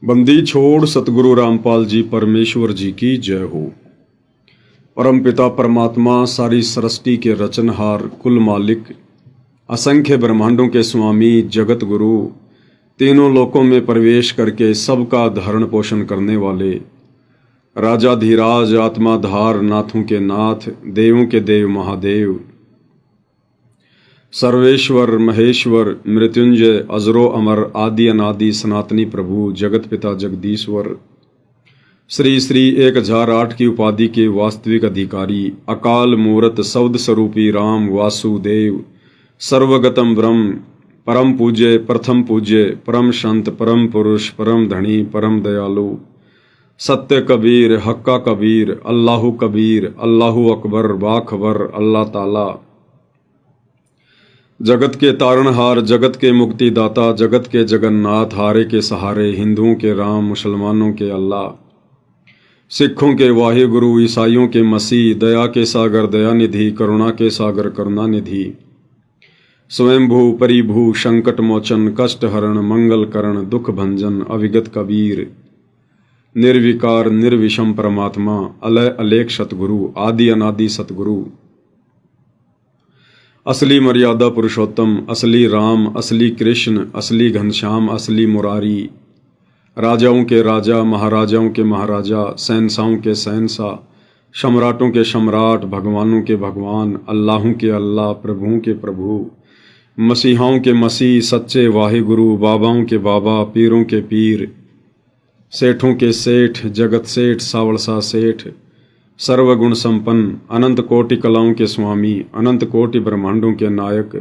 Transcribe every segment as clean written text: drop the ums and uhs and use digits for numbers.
बंदी छोड़ सतगुरु रामपाल जी परमेश्वर जी की जय हो। परम पिता परमात्मा सारी सृष्टि के रचनहार कुल मालिक असंख्य ब्रह्मांडों के स्वामी जगत गुरु तीनों लोकों में प्रवेश करके सबका धारण पोषण करने वाले राजाधिराज आत्माधार नाथों के नाथ देवों के देव महादेव सर्वेश्वर महेश्वर मृत्युंजय अजरो अमर आदि अनादि सनातनी प्रभु जगत पिता जगदीश्वर श्री श्री 1008 की उपाधि के वास्तविक अधिकारी अकाल मूरत शब्द स्वरूपी राम वासुदेव सर्वगतम ब्रह्म परम पूज्य प्रथम पूज्य परम संत परम पुरुष परम धनी परम दयालु सत्य कबीर हक्का कबीर अल्लाहु कबीर अल्लाहु अकबर बाखबर अल्लाह ताला जगत के तारणहार जगत के मुक्तिदाता जगत के जगन्नाथ हारे के सहारे हिंदुओं के राम मुसलमानों के अल्लाह सिखों के वाहिगुरु ईसाइयों के मसीह दया के सागर दयानिधि करुणा के सागर करुणानिधि स्वयंभू परिभू संकट मोचन कष्ट हरण मंगल करण दुख भंजन अविगत कबीर निर्विकार निर्विषम परमात्मा अलय अलेख सतगुरु आदि अनादि सतगुरु असली मर्यादा पुरुषोत्तम असली राम असली कृष्ण असली घनश्याम असली मुरारी राजाओं के राजा महाराजाओं के महाराजा शहंशाहों के शहंशाह सम्राटों के सम्राट भगवानों के भगवान अल्लाहों के अल्लाह प्रभुओं के प्रभु मसीहाओं के मसीह सच्चे वाहिगुरु बाबाओं के बाबा पीरों के पीर सेठों के सेठ जगत सेठ सावड़सा सेठ सर्वगुण संपन्न अनंत कोटि कलाओं के स्वामी अनंत कोटि ब्रह्मांडों के नायक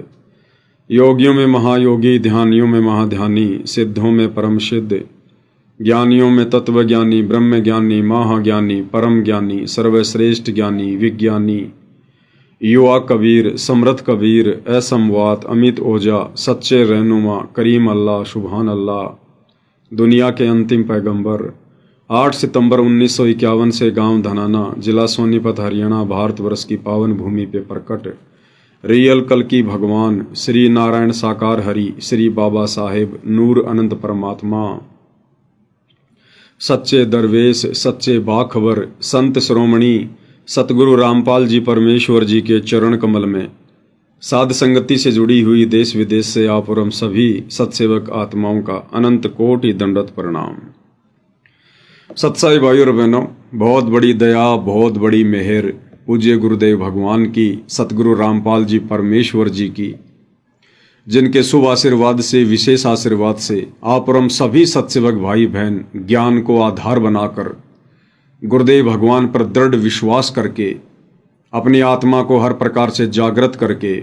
योगियों में महायोगी ध्यानियों में महाध्यानी सिद्धों में परम सिद्ध ज्ञानियों में तत्वज्ञानी ब्रह्म ज्ञानी महाज्ञानी परम ज्ञानी सर्वश्रेष्ठ ज्ञानी विज्ञानी युवा कबीर समृद्ध कबीर असमवात अमित ओजा सच्चे रहनुमा करीम अल्लाह सुभान अल्लाह दुनिया के अंतिम पैगंबर 8 सितंबर 1951 से गांव धनाना जिला सोनीपत हरियाणा भारतवर्ष की पावन भूमि पे प्रकट रियल कल की भगवान श्री नारायण साकार हरि श्री बाबा साहेब नूर अनंत परमात्मा सच्चे दरवेश सच्चे बाखबर संत श्रोमणी सतगुरु रामपाल जी परमेश्वर जी के चरण कमल में साध संगति से जुड़ी हुई देश विदेश से आप और हम सभी सत्सेवक आत्माओं का अनंत कोटि दंडवत प्रणाम। सत्साई भाइयों और बहनों, बहुत बड़ी दया बहुत बड़ी मेहर पूज्य गुरुदेव भगवान की सतगुरु रामपाल जी परमेश्वर जी की जिनके शुभ आशीर्वाद से विशेष आशीर्वाद से आप और हम सभी सत्सेवक भाई बहन ज्ञान को आधार बनाकर गुरुदेव भगवान पर दृढ़ विश्वास करके अपनी आत्मा को हर प्रकार से जागृत करके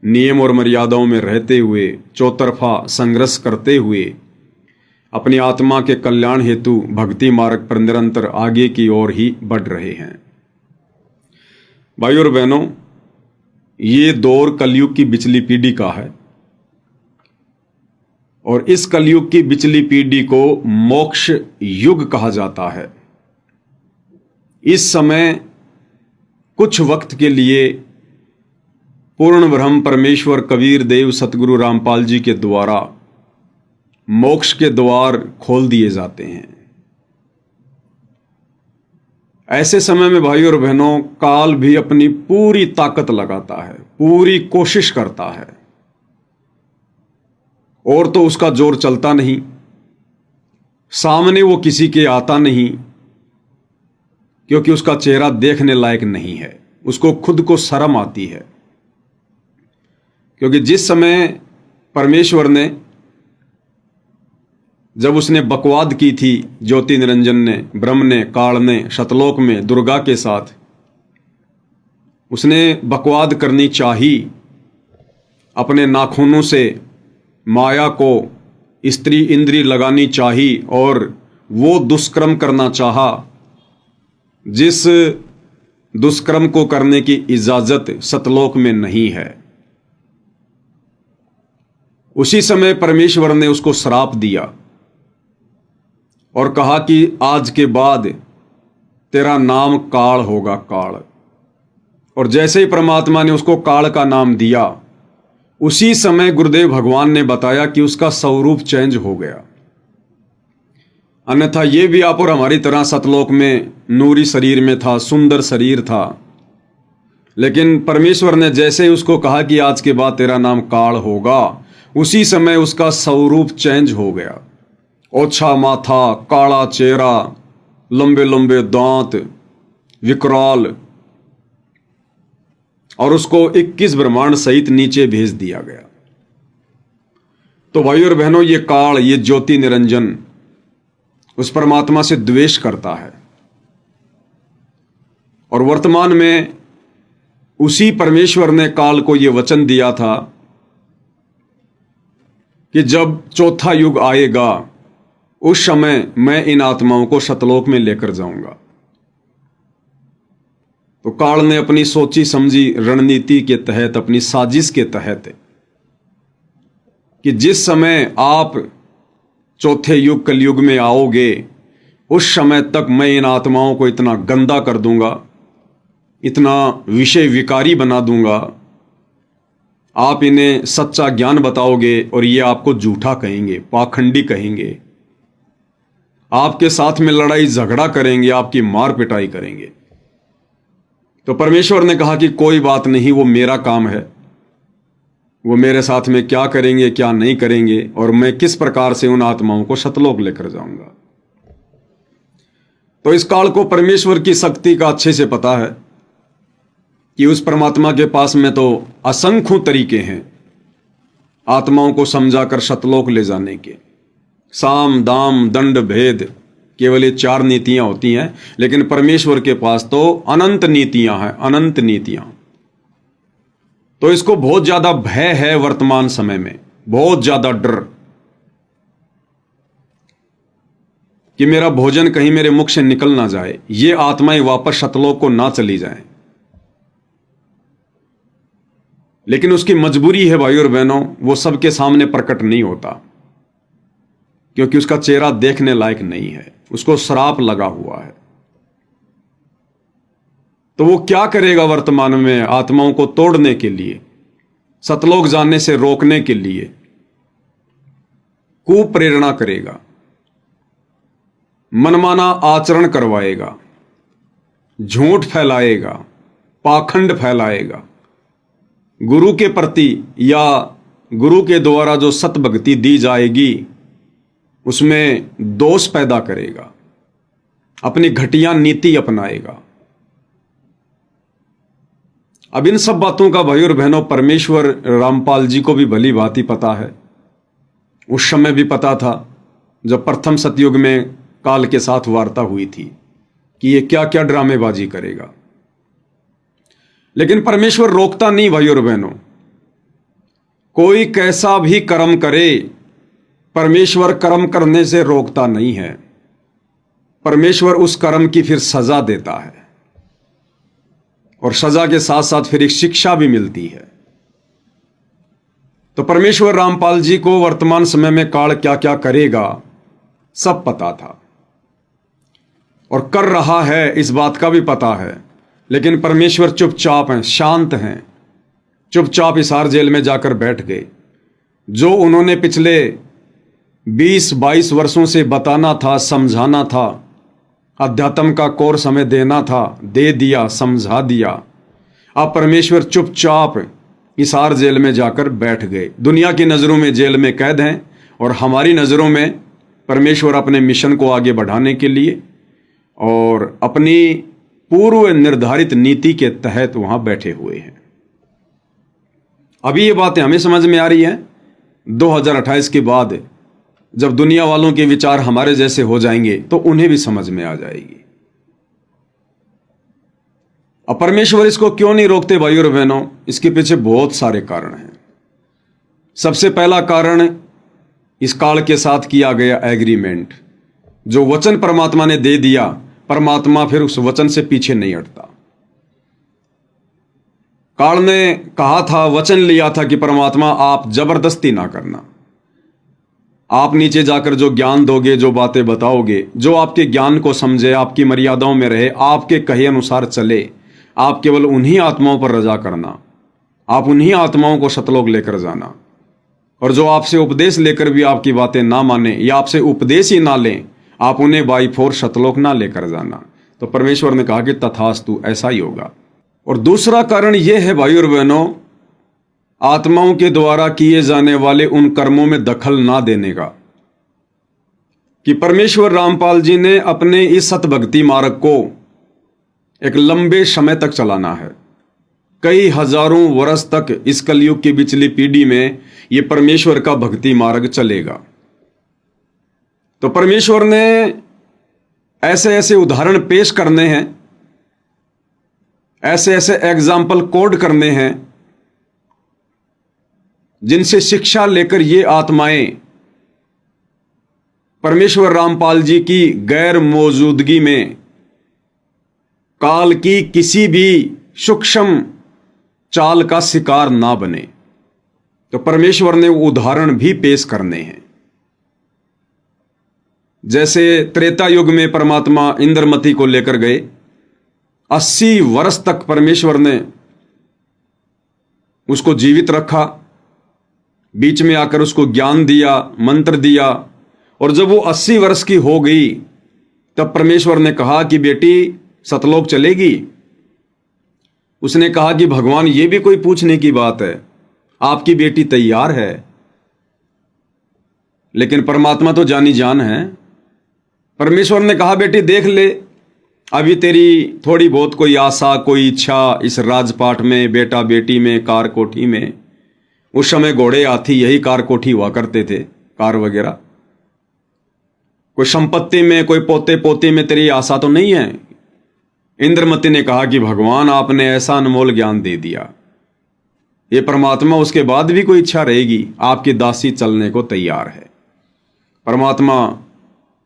नियम और मर्यादाओं में रहते हुए चौतरफा संघर्ष करते हुए अपनी आत्मा के कल्याण हेतु भक्ति मार्ग पर निरंतर आगे की ओर ही बढ़ रहे हैं। भाइयों और बहनों, ये दौर कलयुग की बिचली पीढ़ी का है और इस कलयुग की बिचली पीढ़ी को मोक्ष युग कहा जाता है। इस समय कुछ वक्त के लिए पूर्ण ब्रह्म परमेश्वर कबीर देव सतगुरु रामपाल जी के द्वारा मोक्ष के द्वार खोल दिए जाते हैं। ऐसे समय में भाइयों और बहनों, काल भी अपनी पूरी ताकत लगाता है, पूरी कोशिश करता है और तो उसका जोर चलता नहीं, सामने वो किसी के आता नहीं क्योंकि उसका चेहरा देखने लायक नहीं है, उसको खुद को शर्म आती है। क्योंकि जिस समय परमेश्वर ने जब उसने बकवाद की थी ज्योति निरंजन ने ब्रह्म ने काल ने शतलोक में दुर्गा के साथ उसने बकवाद करनी चाही, अपने नाखूनों से माया को स्त्री इंद्री लगानी चाही और वो दुष्कर्म करना चाहा जिस दुष्कर्म को करने की इजाजत सतलोक में नहीं है। उसी समय परमेश्वर ने उसको श्राप दिया और कहा कि आज के बाद तेरा नाम काल होगा, काल। और जैसे ही परमात्मा ने उसको काल का नाम दिया, उसी समय गुरुदेव भगवान ने बताया कि उसका स्वरूप चेंज हो गया अन्यथा ये भी आप और हमारी तरह सतलोक में नूरी शरीर में था, सुंदर शरीर था। लेकिन परमेश्वर ने जैसे ही उसको कहा कि आज के बाद तेरा नाम काल होगा, उसी समय उसका स्वरूप चेंज हो गया। ओछा माथा, काला चेहरा, लंबे लंबे दांत, विकराल, और उसको 21 ब्रह्मांड सहित नीचे भेज दिया गया। तो भाइयों और बहनों, ये काल, ये ज्योति निरंजन उस परमात्मा से द्वेष करता है। और वर्तमान में उसी परमेश्वर ने काल को यह वचन दिया था कि जब चौथा युग आएगा उस समय मैं इन आत्माओं को सतलोक में लेकर जाऊंगा। तो काल ने अपनी सोची समझी रणनीति के तहत, अपनी साजिश के तहत, कि जिस समय आप चौथे युग कलयुग में आओगे उस समय तक मैं इन आत्माओं को इतना गंदा कर दूंगा, इतना विषय विकारी बना दूंगा, आप इन्हें सच्चा ज्ञान बताओगे और ये आपको झूठा कहेंगे, पाखंडी कहेंगे, आपके साथ में लड़ाई झगड़ा करेंगे, आपकी मार पिटाई करेंगे। तो परमेश्वर ने कहा कि कोई बात नहीं, वो मेरा काम है, वो मेरे साथ में क्या करेंगे क्या नहीं करेंगे, और मैं किस प्रकार से उन आत्माओं को सतलोक लेकर जाऊंगा। तो इस काल को परमेश्वर की शक्ति का अच्छे से पता है कि उस परमात्मा के पास में तो असंख्य तरीके हैं आत्माओं को समझाकर सतलोक ले जाने के। साम दाम दंड भेद, केवल ये 4 नीतियां होती हैं, लेकिन परमेश्वर के पास तो अनंत नीतियां हैं, अनंत नीतियां। तो इसको बहुत ज्यादा भय है वर्तमान समय में, बहुत ज्यादा डर कि मेरा भोजन कहीं मेरे मुख से निकल ना जाए, ये आत्माएं वापस सतलोक को ना चली जाएं। लेकिन उसकी मजबूरी है भाइयों और बहनों, वो सबके सामने प्रकट नहीं होता क्योंकि उसका चेहरा देखने लायक नहीं है, उसको श्राप लगा हुआ है। तो वो क्या करेगा वर्तमान में आत्माओं को तोड़ने के लिए, सतलोक जाने से रोकने के लिए कुप्रेरणा करेगा, मनमाना आचरण करवाएगा, झूठ फैलाएगा, पाखंड फैलाएगा, गुरु के प्रति या गुरु के द्वारा जो सतभक्ति दी जाएगी उसमें दोष पैदा करेगा, अपनी घटिया नीति अपनाएगा। अब इन सब बातों का भाइयों और बहनों परमेश्वर रामपाल जी को भी भली भांति पता है। उस समय भी पता था जब प्रथम सतयुग में काल के साथ वार्ता हुई थी कि ये क्या क्या ड्रामेबाजी करेगा। लेकिन परमेश्वर रोकता नहीं भाइयों और बहनों, कोई कैसा भी कर्म करे परमेश्वर कर्म करने से रोकता नहीं है, परमेश्वर उस कर्म की फिर सजा देता है और सजा के साथ साथ फिर एक शिक्षा भी मिलती है। तो परमेश्वर रामपाल जी को वर्तमान समय में काल क्या क्या करेगा सब पता था और कर रहा है, इस बात का भी पता है। लेकिन परमेश्वर चुपचाप हैं, शांत हैं, चुपचाप हिसार जेल में जाकर बैठ गए। जो उन्होंने पिछले 20-22 वर्षों से बताना था, समझाना था, अध्यात्म का कोर्स हमें देना था, दे दिया, समझा दिया। अब परमेश्वर चुपचाप हिसार जेल में जाकर बैठ गए। दुनिया की नज़रों में जेल में कैद हैं और हमारी नज़रों में परमेश्वर अपने मिशन को आगे बढ़ाने के लिए और अपनी पूर्व निर्धारित नीति के तहत वहां बैठे हुए हैं। अभी ये बातें हमें समझ में आ रही हैं। 2028 के बाद जब दुनिया वालों के विचार हमारे जैसे हो जाएंगे तो उन्हें भी समझ में आ जाएगी। अब परमेश्वर इसको क्यों नहीं रोकते भाइयों और बहनों, इसके पीछे बहुत सारे कारण हैं। सबसे पहला कारण इस काल के साथ किया गया एग्रीमेंट। जो वचन परमात्मा ने दे दिया, परमात्मा फिर उस वचन से पीछे नहीं हटता। काल ने कहा था, वचन लिया था कि परमात्मा आप जबरदस्ती ना करना, आप नीचे जाकर जो ज्ञान दोगे, जो बातें बताओगे, जो आपके ज्ञान को समझे, आपकी मर्यादाओं में रहे, आपके कहे अनुसार चले, आप केवल उन्हीं आत्माओं पर रजा करना, आप उन्हीं आत्माओं को सतलोक लेकर जाना। और जो आपसे उपदेश लेकर भी आपकी बातें ना माने या आपसे उपदेश ही ना लें, आप उन्हें बाई फोर्स सतलोक ना लेकर जाना। तो परमेश्वर ने कहा कि तथास्तु, ऐसा ही होगा। और दूसरा कारण यह है भाई और बहनों, आत्माओं के द्वारा किए जाने वाले उन कर्मों में दखल ना देने का, कि परमेश्वर रामपाल जी ने अपने इस सतभक्ति मार्ग को एक लंबे समय तक चलाना है। कई हजारों वर्ष तक इस कलयुग की पिछली पीढ़ी में यह परमेश्वर का भक्ति मार्ग चलेगा। तो परमेश्वर ने ऐसे ऐसे उदाहरण पेश करने हैं, ऐसे ऐसे एग्जाम्पल कोड करने हैं, जिनसे शिक्षा लेकर ये आत्माएं परमेश्वर रामपाल जी की गैर मौजूदगी में काल की किसी भी सूक्ष्म चाल का शिकार ना बने। तो परमेश्वर ने वो उदाहरण भी पेश करने हैं। जैसे त्रेता युग में परमात्मा इंद्रमती को लेकर गए, 80 वर्ष तक परमेश्वर ने उसको जीवित रखा, बीच में आकर उसको ज्ञान दिया, मंत्र दिया, और जब वो 80 वर्ष की हो गई तब परमेश्वर ने कहा कि बेटी सतलोक चलेगी। उसने कहा कि भगवान ये भी कोई पूछने की बात है, आपकी बेटी तैयार है। लेकिन परमात्मा तो जानी जान है। परमेश्वर ने कहा बेटी देख ले, अभी तेरी थोड़ी बहुत कोई आशा, कोई इच्छा इस राजपाट में, बेटा बेटी में, कार कोठी में, उस समय घोड़े हाथी यही कार कोठी हुआ करते थे, कार वगैरह, कोई संपत्ति में, कोई पोते पोती में तेरी आशा तो नहीं है। इंद्रमती ने कहा कि भगवान आपने ऐसा अनमोल ज्ञान दे दिया, ये परमात्मा उसके बाद भी कोई इच्छा रहेगी, आपकी दासी चलने को तैयार है। परमात्मा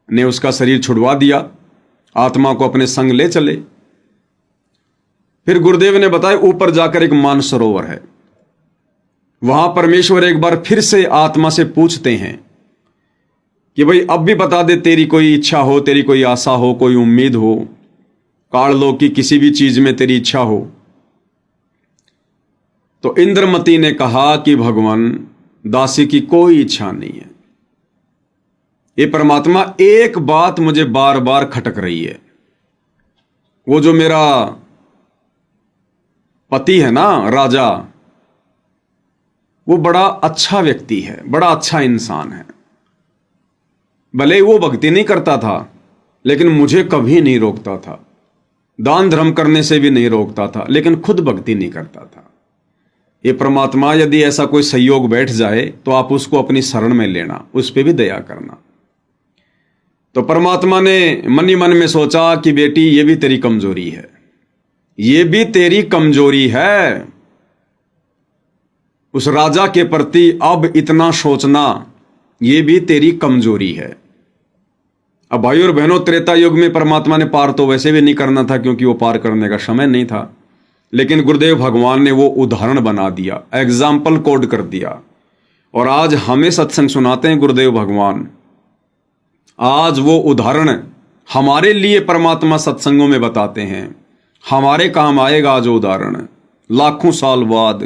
ने उसका शरीर छुड़वा दिया, आत्मा को अपने संग ले चले। फिर गुरुदेव ने बताया ऊपर जाकर एक मानसरोवर है, वहां परमेश्वर एक बार फिर से आत्मा से पूछते हैं कि भाई अब भी बता दे, तेरी कोई इच्छा हो, तेरी कोई आशा हो, कोई उम्मीद हो, काललोक की किसी भी चीज में तेरी इच्छा हो। तो इंद्रमती ने कहा कि भगवान दासी की कोई इच्छा नहीं है। ये परमात्मा एक बात मुझे बार बार खटक रही है, वो जो मेरा पति है ना राजा, वो बड़ा अच्छा व्यक्ति है, बड़ा अच्छा इंसान है। भले वो भक्ति नहीं करता था लेकिन मुझे कभी नहीं रोकता था, दान धर्म करने से भी नहीं रोकता था, लेकिन खुद भक्ति नहीं करता था। ये परमात्मा यदि ऐसा कोई संयोग बैठ जाए तो आप उसको अपनी शरण में लेना, उस पर भी दया करना। तो परमात्मा ने मन ही मन में सोचा कि बेटी ये भी तेरी कमजोरी है, ये भी तेरी कमजोरी है। उस राजा के प्रति अब इतना सोचना, ये भी तेरी कमजोरी है। अब भाइयों और बहनों, त्रेता युग में परमात्मा ने पार तो वैसे भी नहीं करना था क्योंकि वो पार करने का समय नहीं था, लेकिन गुरुदेव भगवान ने वो उदाहरण बना दिया, एग्जाम्पल कोड कर दिया। और आज हमें सत्संग सुनाते हैं गुरुदेव भगवान, आज वो उदाहरण हमारे लिए परमात्मा सत्संगों में बताते हैं। हमारे काम आएगा आज उदाहरण लाखों साल बाद,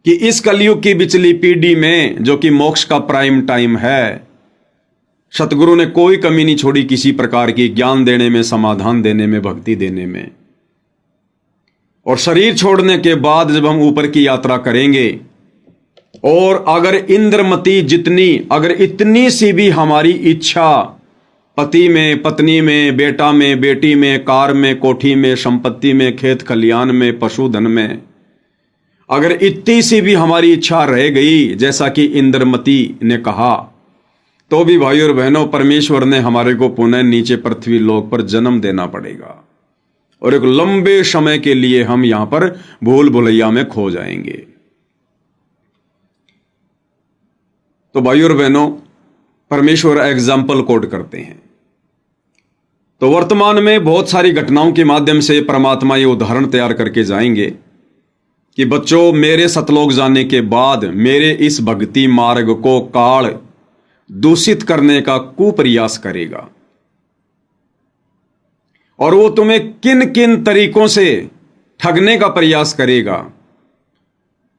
कि इस कलयुग की पिछली पीढ़ी में जो कि मोक्ष का प्राइम टाइम है, सतगुरु ने कोई कमी नहीं छोड़ी किसी प्रकार की ज्ञान देने में, समाधान देने में, भक्ति देने में। और शरीर छोड़ने के बाद जब हम ऊपर की यात्रा करेंगे, और अगर इंद्रमती जितनी, अगर इतनी सी भी हमारी इच्छा पति में, पत्नी में, बेटा में, बेटी में, कार में, कोठी में, संपत्ति में, खेत खलियान में, पशुधन में, अगर इतनी सी भी हमारी इच्छा रह गई जैसा कि इंद्रमती ने कहा, तो भी भाइयों और बहनों परमेश्वर ने हमारे को पुनः नीचे पृथ्वी लोक पर जन्म देना पड़ेगा, और एक लंबे समय के लिए हम यहां पर भूल भुलैया में खो जाएंगे। तो भाइयों और बहनों, परमेश्वर एग्जाम्पल कोड करते हैं। तो वर्तमान में बहुत सारी घटनाओं के माध्यम से परमात्मा ये उदाहरण तैयार करके जाएंगे कि बच्चों, मेरे सतलोक जाने के बाद मेरे इस भक्ति मार्ग को काल दूषित करने का कुप्रयास करेगा, और वो तुम्हें किन किन तरीकों से ठगने का प्रयास करेगा,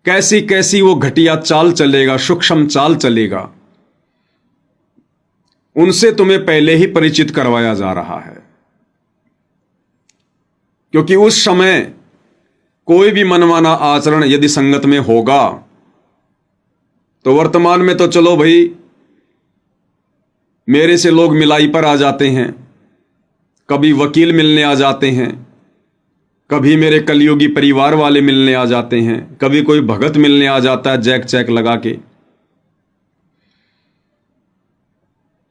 कैसी कैसी वो घटिया चाल चलेगा, सूक्ष्म चाल चलेगा, उनसे तुम्हें पहले ही परिचित करवाया जा रहा है, क्योंकि उस समय कोई भी मनमाना आचरण यदि संगत में होगा तो वर्तमान में तो चलो भाई मेरे से लोग मिलाई पर आ जाते हैं, कभी वकील मिलने आ जाते हैं, कभी मेरे कलयुगी परिवार वाले मिलने आ जाते हैं, कभी कोई भगत मिलने आ जाता है जैक चैक लगा के,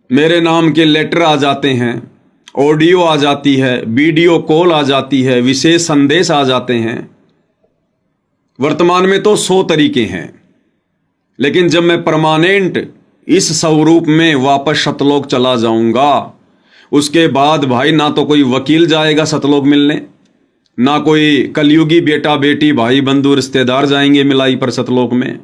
मेरे नाम के लेटर आ जाते हैं, ऑडियो आ जाती है, वीडियो कॉल आ जाती है, विशेष संदेश आ जाते हैं। वर्तमान में तो 100 तरीके हैं, लेकिन जब मैं परमानेंट इस स्वरूप में वापस सतलोक चला जाऊंगा, उसके बाद भाई ना तो कोई वकील जाएगा सतलोक मिलने, ना कोई कलयुगी बेटा बेटी भाई बंधु रिश्तेदार जाएंगे मिलाई पर सतलोक में,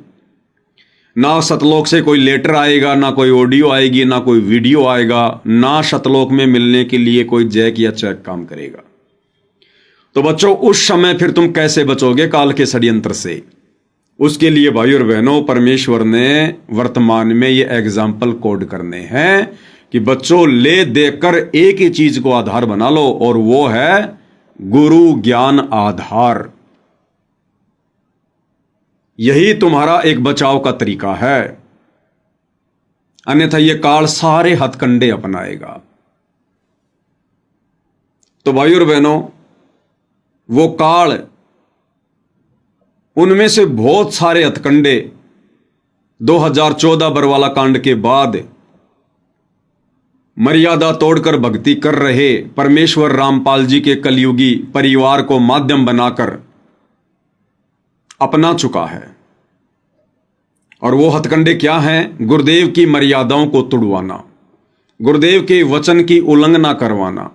ना सतलोक से कोई लेटर आएगा, ना कोई ऑडियो आएगी, ना कोई वीडियो आएगा, ना सतलोक में मिलने के लिए कोई जैक या चैक काम करेगा। तो बच्चों उस समय फिर तुम कैसे बचोगे काल के षड्यंत्र से? उसके लिए भाई और बहनों परमेश्वर ने वर्तमान में ये एग्जाम्पल कोड करने हैं कि बच्चों ले देकर एक ही चीज को आधार बना लो, और वो है गुरु ज्ञान आधार। यही तुम्हारा एक बचाव का तरीका है, अन्यथा ये काल सारे हथकंडे अपनाएगा। तो भाई और बहनों वो काल, उनमें से बहुत सारे हथकंडे 2014 बरवाला कांड के बाद मर्यादा तोड़कर भक्ति कर रहे परमेश्वर रामपाल जी के कलयुगी परिवार को माध्यम बनाकर अपना चुका है। और वो हथकंडे क्या हैं? गुरुदेव की मर्यादाओं को तुड़वाना, गुरुदेव के वचन की उल्लंघना करवाना,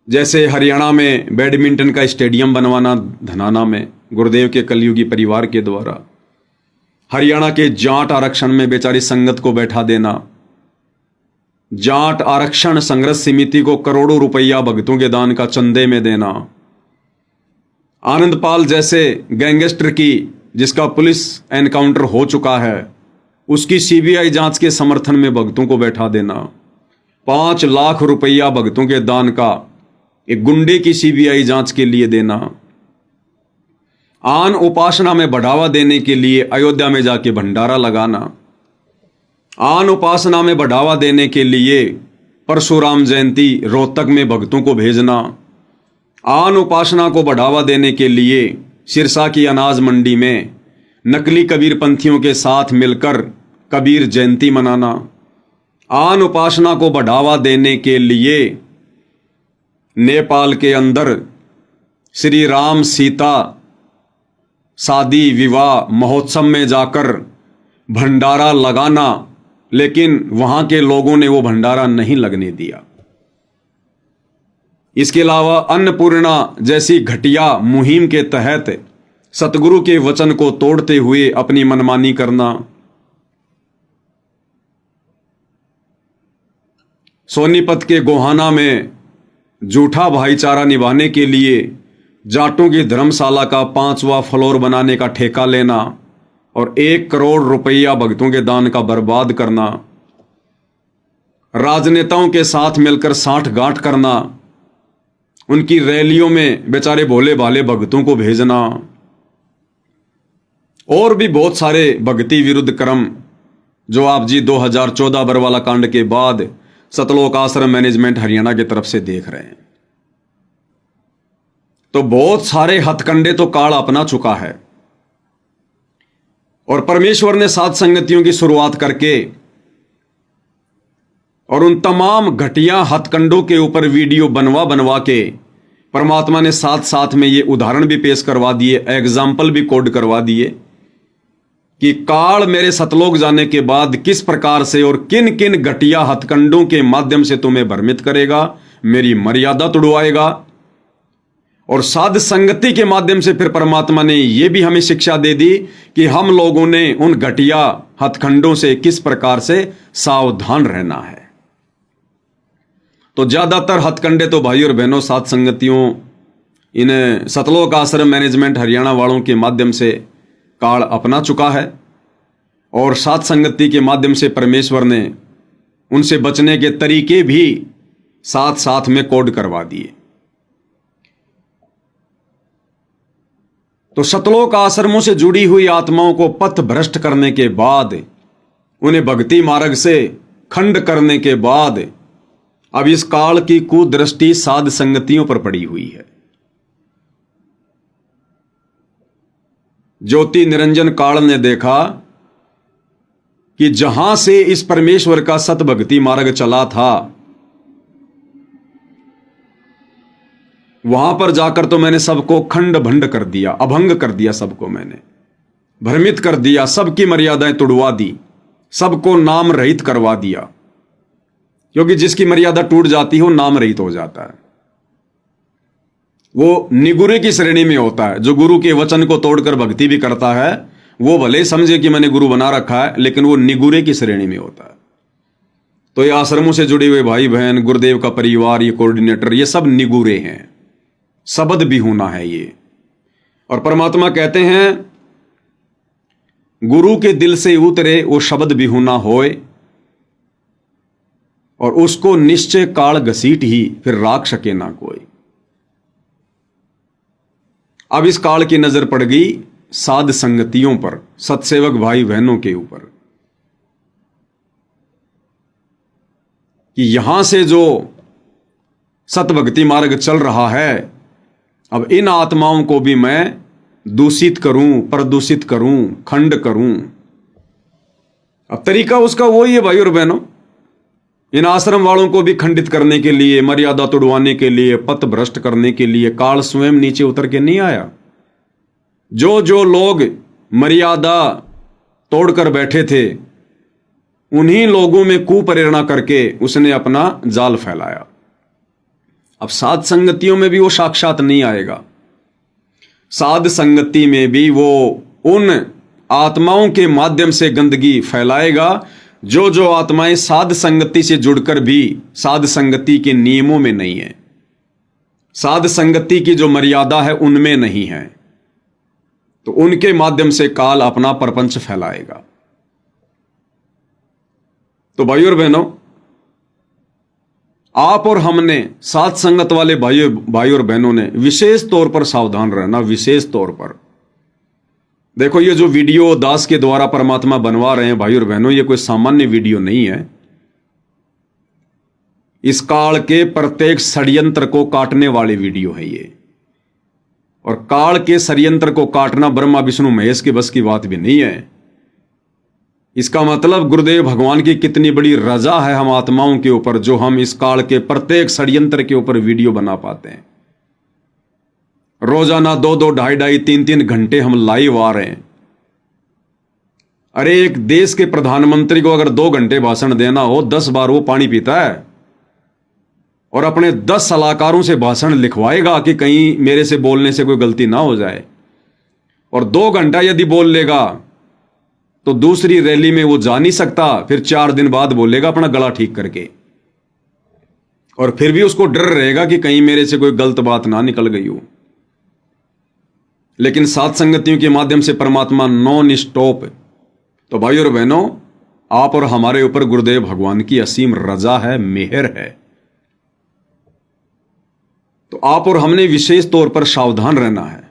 जैसे हरियाणा में बैडमिंटन का स्टेडियम बनवाना धनाना में गुरुदेव के कलयुगी परिवार के द्वारा, हरियाणा के जाट आरक्षण में बेचारी संगत को बैठा देना, जाट आरक्षण संघर्ष समिति को करोड़ों रुपया भक्तों के दान का चंदे में देना, आनंदपाल जैसे गैंगस्टर की जिसका पुलिस एनकाउंटर हो चुका है उसकी सीबीआई जांच के समर्थन में भक्तों को बैठा देना, 5 लाख रुपया भक्तों के दान का एक गुंडे की सीबीआई जांच के लिए देना, आन उपासना में बढ़ावा देने के लिए अयोध्या में जाके भंडारा लगाना, आन उपासना में बढ़ावा देने के लिए परशुराम जयंती रोहतक में भक्तों को भेजना, आन उपासना को बढ़ावा देने के लिए सिरसा की अनाज मंडी में नकली कबीर पंथियों के साथ मिलकर कबीर जयंती मनाना, आन उपासना को बढ़ावा देने के लिए नेपाल के अंदर श्री राम सीता शादी विवाह महोत्सव में जाकर भंडारा लगाना, लेकिन वहां के लोगों ने वो भंडारा नहीं लगने दिया। इसके अलावा अन्नपूर्णा जैसी घटिया मुहिम के तहत सतगुरु के वचन को तोड़ते हुए अपनी मनमानी करना, सोनीपत के गोहाना में झूठा भाईचारा निभाने के लिए जाटों की धर्मशाला का 5वां फ्लोर बनाने का ठेका लेना और 1 करोड़ रुपया भक्तों के दान का बर्बाद करना, राजनेताओं के साथ मिलकर साठगांठ करना, उनकी रैलियों में बेचारे भोले भाले भक्तों को भेजना, और भी बहुत सारे भक्ति विरुद्ध कर्म जो आप जी 2014 बरवाला कांड के बाद सतलोक आश्रम मैनेजमेंट हरियाणा की तरफ से देख रहे हैं। तो बहुत सारे हथकंडे तो काल अपना चुका है, और परमेश्वर ने सात संगतियों की शुरुआत करके और उन तमाम घटिया हथकंडों के ऊपर वीडियो बनवा बनवा के परमात्मा ने साथ साथ में ये उदाहरण भी पेश करवा दिए, एग्जाम्पल भी कोड करवा दिए कि काल मेरे सतलोक जाने के बाद किस प्रकार से और किन किन घटिया हथकंडों के माध्यम से तुम्हें भ्रमित करेगा, मेरी मर्यादा तुड़वाएगा। और साध संगति के माध्यम से फिर परमात्मा ने यह भी हमें शिक्षा दे दी कि हम लोगों ने उन घटिया हथकंडों से किस प्रकार से सावधान रहना है। तो ज्यादातर हथकंडे तो भाई और बहनों साध संगतियों इन सतलोक आश्रम मैनेजमेंट हरियाणा वालों के माध्यम से काल अपना चुका है, और सात संगति के माध्यम से परमेश्वर ने उनसे बचने के तरीके भी साथ साथ में कोड करवा दिए। तो सतलोक आश्रमों से जुड़ी हुई आत्माओं को पथ भ्रष्ट करने के बाद, उन्हें भक्ति मार्ग से खंड करने के बाद, अब इस काल की कुदृष्टि साध संगतियों पर पड़ी हुई है। ज्योति निरंजन काल ने देखा कि जहां से इस परमेश्वर का सतभक्ति मार्ग चला था, वहां पर जाकर तो मैंने सबको खंड भंड कर दिया, अभंग कर दिया, सबको मैंने भ्रमित कर दिया, सबकी मर्यादाएं तुड़वा दी, सबको नाम रहित करवा दिया। क्योंकि जिसकी मर्यादा टूट जाती है वो नाम रहित हो जाता है, वो निगुरे की श्रेणी में होता है। जो गुरु के वचन को तोड़कर भक्ति भी करता है, वो भले समझे कि मैंने गुरु बना रखा है, लेकिन वो निगुरे की श्रेणी में होता है। तो ये आश्रमों से जुड़े हुए भाई बहन, गुरुदेव का परिवार, ये कोऑर्डिनेटर, ये सब निगुरे हैं, शब्द भी होना है ये। और परमात्मा कहते हैं गुरु के दिल से उतरे वो शब्द भी होना होए, और उसको निश्चय काल घसीट ही फिर राख सके ना कोई। अब इस काल की नजर पड़ गई साध संगतियों पर, सत्सेवक भाई बहनों के ऊपर, कि यहां से जो सतभक्ति मार्ग चल रहा है, अब इन आत्माओं को भी मैं दूषित करूं, प्रदूषित करूं, खंड करूं। अब तरीका उसका वही है भाई और बहनों, इन आश्रम वालों को भी खंडित करने के लिए, मर्यादा तोड़वाने के लिए, पथ भ्रष्ट करने के लिए काल स्वयं नीचे उतर के नहीं आया। जो जो लोग मर्यादा तोड़कर बैठे थे, उन्हीं लोगों में कुप्रेरणा करके उसने अपना जाल फैलाया। अब साध संगतियों में भी वो साक्षात नहीं आएगा, साध संगति में भी वो उन आत्माओं के माध्यम से गंदगी फैलाएगा जो जो आत्माएं साध संगति से जुड़कर भी साध संगति के नियमों में नहीं है, साध संगति की जो मर्यादा है उनमें नहीं है। तो उनके माध्यम से काल अपना प्रपंच फैलाएगा। तो भाई और बहनों, आप और हमने, साथ संगत वाले भाई और बहनों ने विशेष तौर पर सावधान रहना। विशेष तौर पर देखो, ये जो वीडियो दास के द्वारा परमात्मा बनवा रहे हैं भाई और बहनों, ये कोई सामान्य वीडियो नहीं है। इस काल के प्रत्येक षड्यंत्र को काटने वाली वीडियो है ये। और काल के षड्यंत्र को काटना ब्रह्मा विष्णु महेश के बस की बात भी नहीं है। इसका मतलब गुरुदेव भगवान की कितनी बड़ी रजा है हम आत्माओं के ऊपर, जो हम इस काल के प्रत्येक षड्यंत्र के ऊपर वीडियो बना पाते हैं। रोजाना 2-2, 2.5-2.5, 3-3 घंटे हम लाइव आ रहे हैं। अरे एक देश के प्रधानमंत्री को अगर 2 घंटे भाषण देना हो, 10 बार वो पानी पीता है और अपने 10 सलाहकारों से भाषण लिखवाएगा कि कहीं मेरे से बोलने से कोई गलती ना हो जाए। और 2 घंटा यदि बोल लेगा तो दूसरी रैली में वो जा नहीं सकता, फिर 4 दिन बाद बोलेगा अपना गला ठीक करके, और फिर भी उसको डर रहेगा कि कहीं मेरे से कोई गलत बात ना निकल गई हो। लेकिन साथ संगतियों के माध्यम से परमात्मा नॉन स्टॉप। तो भाई और बहनों, आप और हमारे ऊपर गुरुदेव भगवान की असीम रजा है, मेहर है। तो आप और हमने विशेष तौर पर सावधान रहना है।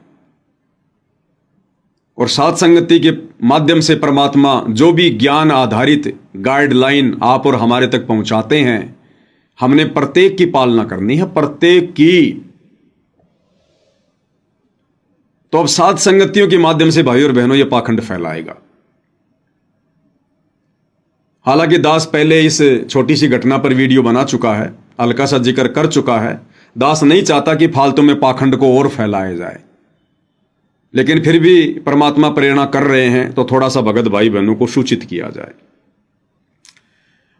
और साथ संगति के माध्यम से परमात्मा जो भी ज्ञान आधारित गाइडलाइन आप और हमारे तक पहुंचाते हैं, हमने प्रत्येक की पालना करनी है, प्रत्येक की। तो अब साथ संगतियों के माध्यम से भाई और बहनों ये पाखंड फैलाएगा। हालांकि दास पहले इस छोटी सी घटना पर वीडियो बना चुका है, हल्का सा जिक्र कर चुका है। दास नहीं चाहता कि फालतू में पाखंड को और फैलाया जाए, लेकिन फिर भी परमात्मा प्रेरणा कर रहे हैं तो थोड़ा सा भगत भाई बहनों को सूचित किया जाए।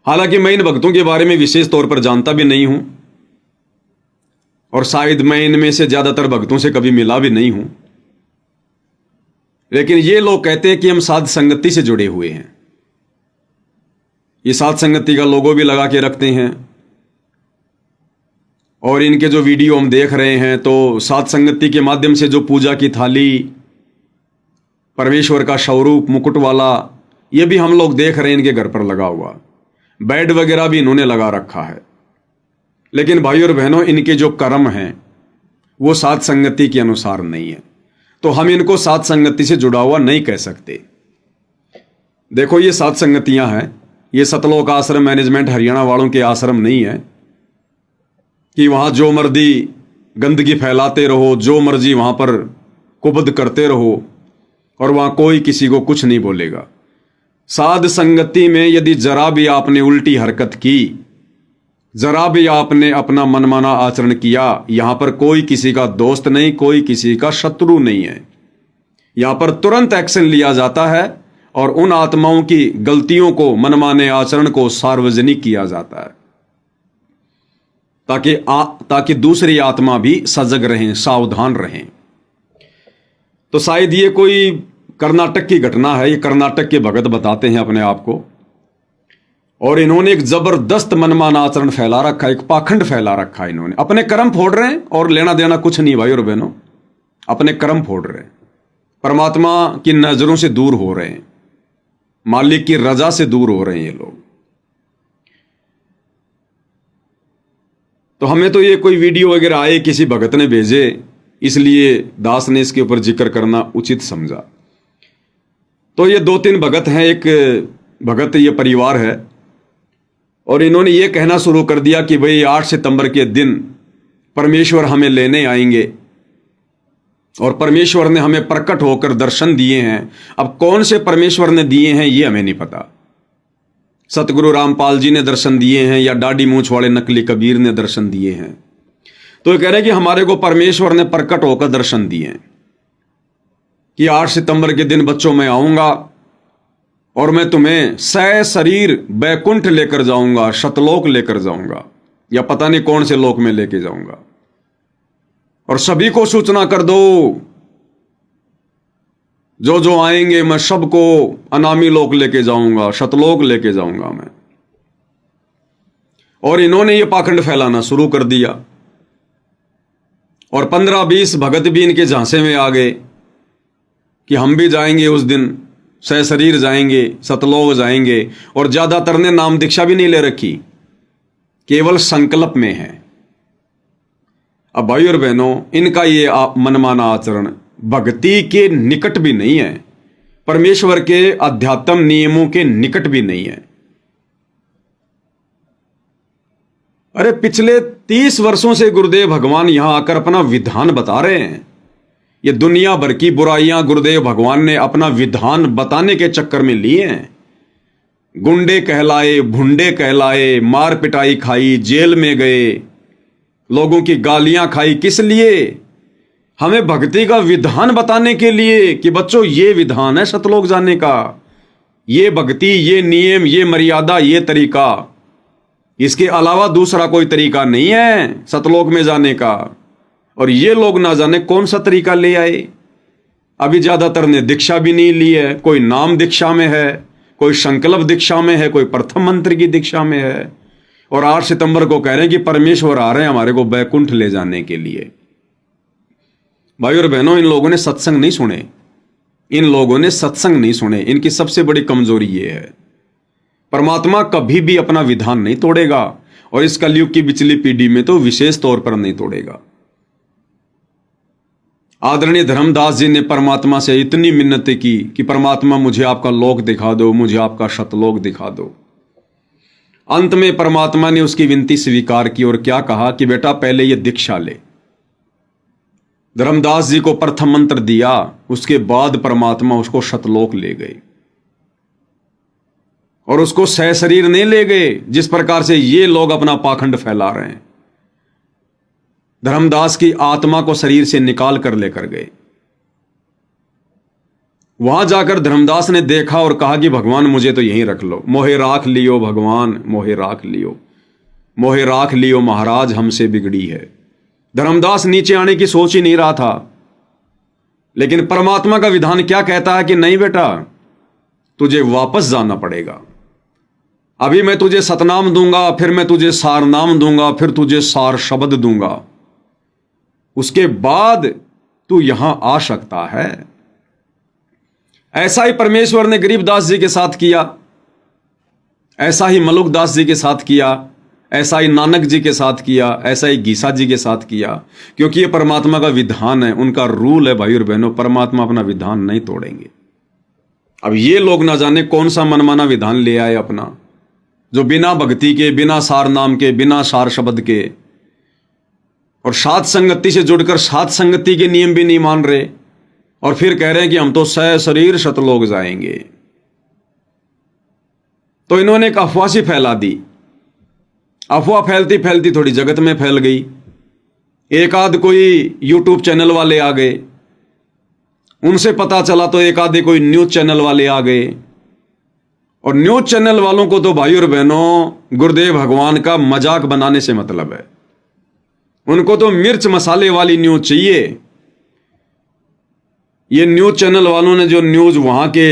हालांकि मैं इन भक्तों के बारे में विशेष तौर पर जानता भी नहीं हूं, और शायद मैं इनमें से ज्यादातर भक्तों से कभी मिला भी नहीं हूं, लेकिन ये लोग कहते हैं कि हम साध संगति से जुड़े हुए हैं। ये साध संगति का लोगो भी लगा के रखते हैं, और इनके जो वीडियो हम देख रहे हैं तो साध संगति के माध्यम से जो पूजा की थाली, परमेश्वर का स्वरूप मुकुट वाला, ये भी हम लोग देख रहे हैं इनके घर पर लगा हुआ। बेड वगैरह भी इन्होंने लगा रखा है। लेकिन भाई और बहनों, इनके जो कर्म हैं वो सात संगति के अनुसार नहीं है, तो हम इनको सात संगति से जुड़ा हुआ नहीं कह सकते। देखो, ये सात संगतियां हैं, ये सतलोक आश्रम मैनेजमेंट हरियाणा वालों के आश्रम नहीं है कि वहां जो मर्जी गंदगी फैलाते रहो, जो मर्जी वहां पर कुबद करते रहो और वहां कोई किसी को कुछ नहीं बोलेगा। साध संगति में यदि जरा भी आपने उल्टी हरकत की, जरा भी आपने अपना मनमाना आचरण किया, यहां पर कोई किसी का दोस्त नहीं, कोई किसी का शत्रु नहीं है। यहां पर तुरंत एक्शन लिया जाता है और उन आत्माओं की गलतियों को, मनमाने आचरण को सार्वजनिक किया जाता है ताकि दूसरी आत्मा भी सजग रहें, सावधान रहें। तो शायद ये कोई कर्नाटक की घटना है। ये कर्नाटक के भगत बताते हैं अपने आप को, और इन्होंने एक जबरदस्त मनमाना आचरण फैला रखा है, एक पाखंड फैला रखा है। इन्होंने अपने कर्म फोड़ रहे हैं और लेना देना कुछ नहीं भाई और बहनों, अपने कर्म फोड़ रहे हैं, परमात्मा की नजरों से दूर हो रहे हैं, मालिक की रजा से दूर हो रहे हैं ये लोग। तो हमें तो ये कोई वीडियो वगैरह आए, किसी भगत ने भेजे, इसलिए दास ने इसके ऊपर जिक्र करना उचित समझा। तो ये दो तीन भगत हैं, एक भगत ये परिवार है, और इन्होंने ये कहना शुरू कर दिया कि भाई 8 सितंबर के दिन परमेश्वर हमें लेने आएंगे और परमेश्वर ने हमें प्रकट होकर दर्शन दिए हैं। अब कौन से परमेश्वर ने दिए हैं ये हमें नहीं पता। सतगुरु रामपाल जी ने दर्शन दिए हैं या डाडी मूंछ वाले नकली कबीर ने दर्शन दिए हैं। तो ये कह रहे हैं कि हमारे को परमेश्वर ने प्रकट होकर दर्शन दिए हैं कि 8 सितंबर के दिन बच्चों मैं आऊंगा और मैं तुम्हें सह शरीर बैकुंठ लेकर जाऊंगा, शतलोक लेकर जाऊंगा, या पता नहीं कौन से लोक में लेके जाऊंगा, और सभी को सूचना कर दो, जो जो आएंगे मैं सबको अनामी लोक लेके जाऊंगा, शतलोक लेके जाऊंगा मैं। और इन्होंने ये पाखंड फैलाना शुरू कर दिया और 15-20 भगत भी इनके झांसे में आ गए कि हम भी जाएंगे उस दिन, सह शरीर जाएंगे, सतलोक जाएंगे। और ज्यादातर ने नाम दीक्षा भी नहीं ले रखी, केवल संकल्प में है। अब भाई और बहनों, इनका ये मनमाना आचरण भक्ति के निकट भी नहीं है, परमेश्वर के अध्यात्म नियमों के निकट भी नहीं है। अरे पिछले 30 वर्षों से गुरुदेव भगवान यहां आकर अपना विधान बता रहे हैं। ये दुनिया भर की बुराइयां गुरुदेव भगवान ने अपना विधान बताने के चक्कर में लिए हैं। गुंडे कहलाए, भुंडे कहलाए, मार पिटाई खाई, जेल में गए, लोगों की गालियां खाई। किस लिए? हमें भक्ति का विधान बताने के लिए कि बच्चों ये विधान है सतलोक जाने का, ये भक्ति, ये नियम, ये मर्यादा, ये तरीका, इसके अलावा दूसरा कोई तरीका नहीं है सतलोक में जाने का। और ये लोग ना जाने कौन सा तरीका ले आए। अभी ज्यादातर ने दीक्षा भी नहीं ली है, कोई नाम दीक्षा में है, कोई संकल्प दीक्षा में है, कोई प्रथम मंत्र की दीक्षा में है, और 8 सितंबर को कह रहे हैं कि परमेश्वर आ रहे हैं हमारे को बैकुंठ ले जाने के लिए। भाई और बहनों, इन लोगों ने सत्संग नहीं सुने, इन लोगों ने सत्संग नहीं सुने। इनकी सबसे बड़ी कमजोरी ये है। परमात्मा कभी भी अपना विधान नहीं तोड़ेगा, और इस कलयुग की पिछली पीढ़ी में तो विशेष तौर पर नहीं तोड़ेगा। आदरणीय धर्मदास जी ने परमात्मा से इतनी मिन्नतें की कि परमात्मा मुझे आपका लोक दिखा दो, मुझे आपका शतलोक दिखा दो। अंत में परमात्मा ने उसकी विनती स्वीकार की और क्या कहा कि बेटा पहले ये दीक्षा ले। धर्मदास जी को प्रथम मंत्र दिया, उसके बाद परमात्मा उसको शतलोक ले गए, और उसको सह शरीर नहीं ले गए जिस प्रकार से ये लोग अपना पाखंड फैला रहे हैं। धर्मदास की आत्मा को शरीर से निकाल कर लेकर गए। वहां जाकर धर्मदास ने देखा और कहा कि भगवान मुझे तो यहीं रख लो, मोहे राख लियो भगवान, मोहे राख लियो, मोहे राख लियो महाराज, हमसे बिगड़ी है। धर्मदास नीचे आने की सोच ही नहीं रहा था, लेकिन परमात्मा का विधान क्या कहता है कि नहीं बेटा, तुझे वापस जाना पड़ेगा। अभी मैं तुझे सतनाम दूंगा, फिर मैं तुझे सार नाम दूंगा, फिर तुझे सार शब्द दूंगा, उसके बाद तू यहां आ सकता है। ऐसा ही परमेश्वर ने गरीबदास जी के साथ किया, ऐसा ही मलुकदास जी के साथ किया, ऐसा ही नानक जी के साथ किया, ऐसा ही गीसा जी के साथ किया, क्योंकि ये परमात्मा का विधान है, उनका रूल है भाई और बहनों। परमात्मा अपना विधान नहीं तोड़ेंगे। अब ये लोग ना जाने कौन सा मनमाना विधान ले आए अपना, जो बिना भक्ति के, बिना सार नाम के, बिना सार शब्द के, और सात संगति से जुड़कर सात संगति के नियम भी नहीं मान रहे, और फिर कह रहे हैं कि हम तो सह शरीर शतलोक जाएंगे। तो इन्होंने एक अफवाह सी फैला दी। अफवाह फैलती फैलती थोड़ी जगत में फैल गई। एक आध कोई यूट्यूब चैनल वाले आ गए, उनसे पता चला तो एक आधे कोई न्यूज चैनल वाले आ गए, और न्यूज चैनल वालों को तो भाई और बहनों गुरुदेव भगवान का मजाक बनाने से मतलब है। उनको तो मिर्च मसाले वाली न्यूज चाहिए। ये न्यूज चैनल वालों ने जो न्यूज वहां के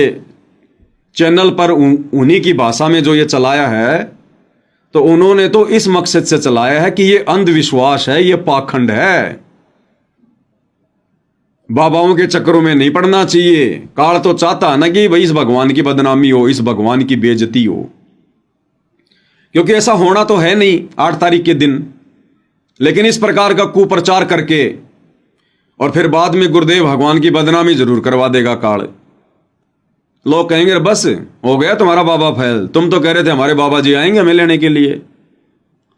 चैनल पर उन्हीं की भाषा में जो ये चलाया है, तो उन्होंने तो इस मकसद से चलाया है कि ये अंधविश्वास है, ये पाखंड है, बाबाओं के चक्करों में नहीं पड़ना चाहिए। काल तो चाहता है ना कि भाई इस भगवान की बदनामी हो, इस भगवान की बेइज्जती हो, क्योंकि ऐसा होना तो है नहीं 8 तारीख के दिन। लेकिन इस प्रकार का कुप्रचार करके और फिर बाद में गुरुदेव भगवान की बदनामी जरूर करवा देगा काल। लोग कहेंगे बस हो गया तुम्हारा बाबा फैल, तुम तो कह रहे थे हमारे बाबा जी आएंगे हमें लेने के लिए।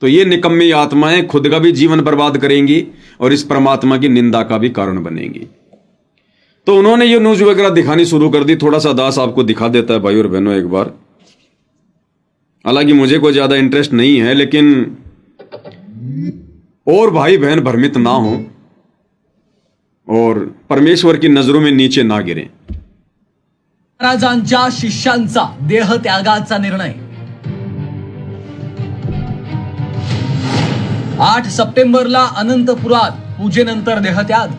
तो ये निकम्मी आत्माएं खुद का भी जीवन बर्बाद करेंगी और इस परमात्मा की निंदा का भी कारण बनेंगी। तो उन्होंने ये न्यूज वगैरह दिखानी शुरू कर दी। थोड़ा सा दास आपको दिखा देता है भाई और बहनों एक बार। हालांकि मुझे कोई ज्यादा इंटरेस्ट नहीं है, लेकिन और भाई बहन भ्रमित ना हो और परमेश्वर की नजरों में नीचे ना गिरें। महाराजांच्या शिष्यांचा देहत्यागाचा निर्णय 8 सप्टेंबरला अनंतपुरात पूजेनंतर देहत्याग।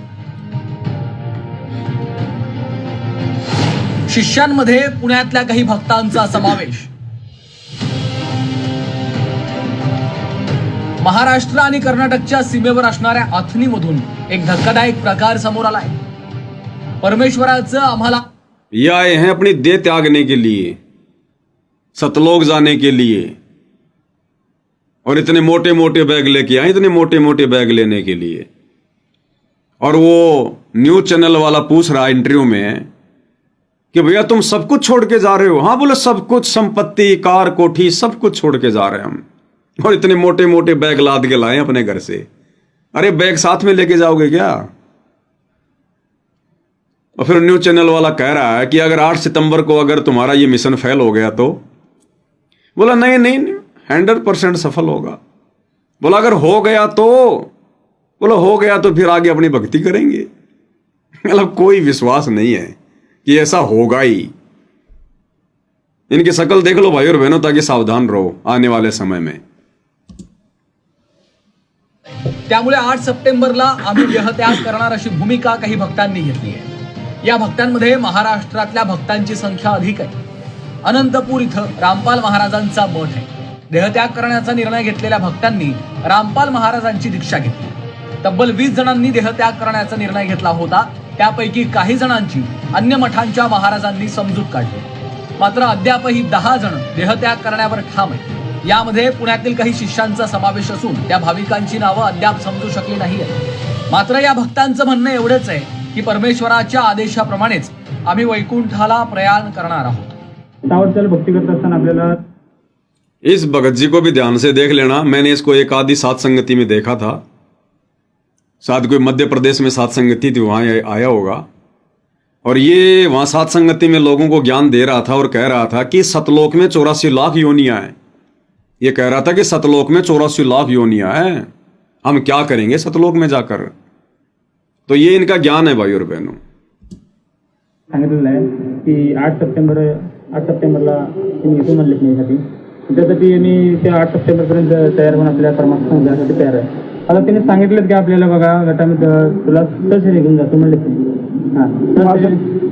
शिष्यांमध्ये पुण्यातल्या काही भक्तांचा समावेश। महाराष्ट्र आणि कर्नाटकच्या सीमेवर असणाऱ्या अथनीमधून एक धक्कादायक प्रकार समोर आलाय। परमेश्वराचं आम्हाला ये आए हैं अपनी देह त्यागने के लिए, सतलोक जाने के लिए, और इतने मोटे मोटे बैग लेके आए, इतने मोटे मोटे बैग लेने के लिए। और वो न्यूज चैनल वाला पूछ रहा इंटरव्यू में कि भैया तुम सब कुछ छोड़ के जा रहे हो? हाँ बोले सब कुछ, संपत्ति, कार, कोठी, सब कुछ छोड़ के जा रहे हैं हम, और इतने मोटे मोटे बैग लाद के लाए अपने घर से। अरे बैग साथ में लेके जाओगे क्या? और फिर न्यूज चैनल वाला कह रहा है कि अगर 8 सितंबर को अगर तुम्हारा ये मिशन फेल हो गया तो? बोला नहीं नहीं 100% सफल होगा। बोला अगर हो गया तो? बोला हो गया तो फिर आगे अपनी भक्ति करेंगे। मतलब कोई विश्वास नहीं है कि ऐसा होगा ही। इनकी शकल देख लो भाई और बहनों, ताकि सावधान रहो आने वाले समय में। त्यामुळे 8 सप्टेंबरला आम्ही देहत्याग करणार अशी भूमिका काही भक्तांनी घेतली आहे। या भक्तांमध्ये महाराष्ट्रातल्या भक्तांची संख्या अधिक आहे। अनंतपूर इथं रामपाल महाराजांचा मठ आहे। देहत्याग करण्याचा निर्णय घेतलेल्या भक्तांनी रामपाल महाराजांची दीक्षा घेतली। तब्बल 20 जणांनी देहत्याग करण्याचा निर्णय घेतला होता। त्यापैकी काही जणांची अन्य मठांच्या महाराजांनी समजूत काढली, मात्र अद्यापही 10 जण देहत्याग करण्यावर ठाम आहेत। यामध्ये पुण्यातील काही शिष्यांचा समावेश असून त्या भाविकांची नावं अद्याप समजू शकली नाहीत। मात्र या भक्तांचं म्हणणं एवढंच आहे की परमेश्वराच्या आदेशाप्रमाणेच आम्ही वैकुंठाला प्रयाण करणार आहोत। सावरचल भक्ती करत असताना आपल्याला इस भगत जी को भी ध्यान से देख लेना। मैंने इसको एक आधी सात संगति में देखा था, शायद कोई मध्य प्रदेश में सात संगति थी, वहां आया होगा। और ये वहां सात संगति में लोगों को ज्ञान दे रहा था और कह रहा था कि सतलोक में 84 लाख योनियां हैं। ये कह रहा था कि सतलोक में 84 लाख योनियां हैं, हम क्या करेंगे सतलोक में जाकर। तो ये इनका ज्ञान है भाई और बहनों। सांगितलेलं आहे की 8 सप्टेंबरला तुम्ही इथून म्हणले नाही, त्यासाठी मी त्या 8 सप्टेंबरपर्यंत तयार होऊन आपल्या कर्मात जाण्यासाठी तयार आहे। आता तिने सांगितलं की आपल्याला बघा गटामध्ये तुला सहशरी घेऊन जातो म्हणले त्यांनी। हां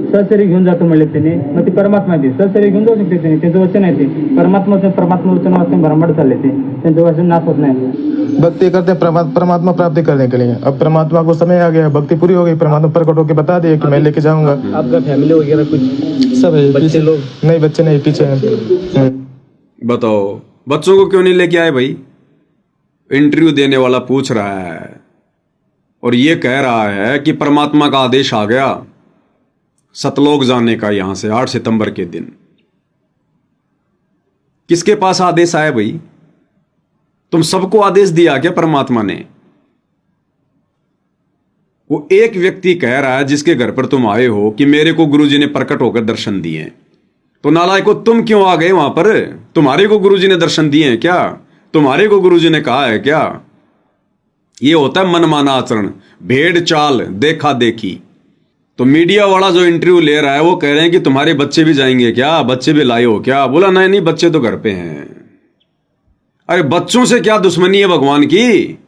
सहशरी घेऊन जातो म्हणले त्यांनी। मग ती परमात्मा आहे, सहशरी घेऊन जाऊ शकते त्यांनी, त्यांचं वचन आहे ते। परमात्मा वचन वाचून भरमड चालले ते, त्यांचं वचन नाश होत नाही। भक्ति करते हैं परमात्मा प्राप्ति करने के लिए। अब परमात्मा को समय आ गया, भक्ति पूरी हो गई, परमात्मा प्रकट होकर बता दिया कि मैं लेके जाऊंगा। आपका फैमिली वगैरह कुछ सब है, बच्चे लोग? नहीं बच्चे नहीं, पीछे हैं। बताओ बच्चों को क्यों नहीं लेके आए भाई? इंटरव्यू देने वाला पूछ रहा है और ये कह रहा है कि परमात्मा का आदेश आ गया सतलोक जाने का यहां से 8 सितंबर के दिन। किसके पास आदेश आया भाई? तुम सबको आदेश दिया क्या परमात्मा ने? वो एक व्यक्ति कह रहा है जिसके घर पर तुम आए हो कि मेरे को गुरुजी ने प्रकट होकर दर्शन दिए, तो नालायको तुम क्यों आ गए वहां पर? तुम्हारे को गुरुजी ने दर्शन दिए हैं क्या? तुम्हारे को गुरुजी ने कहा है क्या? ये होता है मनमाना आचरण, भेड़ चाल, देखा देखी। तो मीडिया वाला जो इंटरव्यू ले रहा है वो कह रहे हैं कि तुम्हारे बच्चे भी जाएंगे क्या? बच्चे भी लाए हो क्या? बोला नहीं नहीं, बच्चे तो घर पे हैं। अरे बच्चों से क्या दुश्मनी है भगवान की?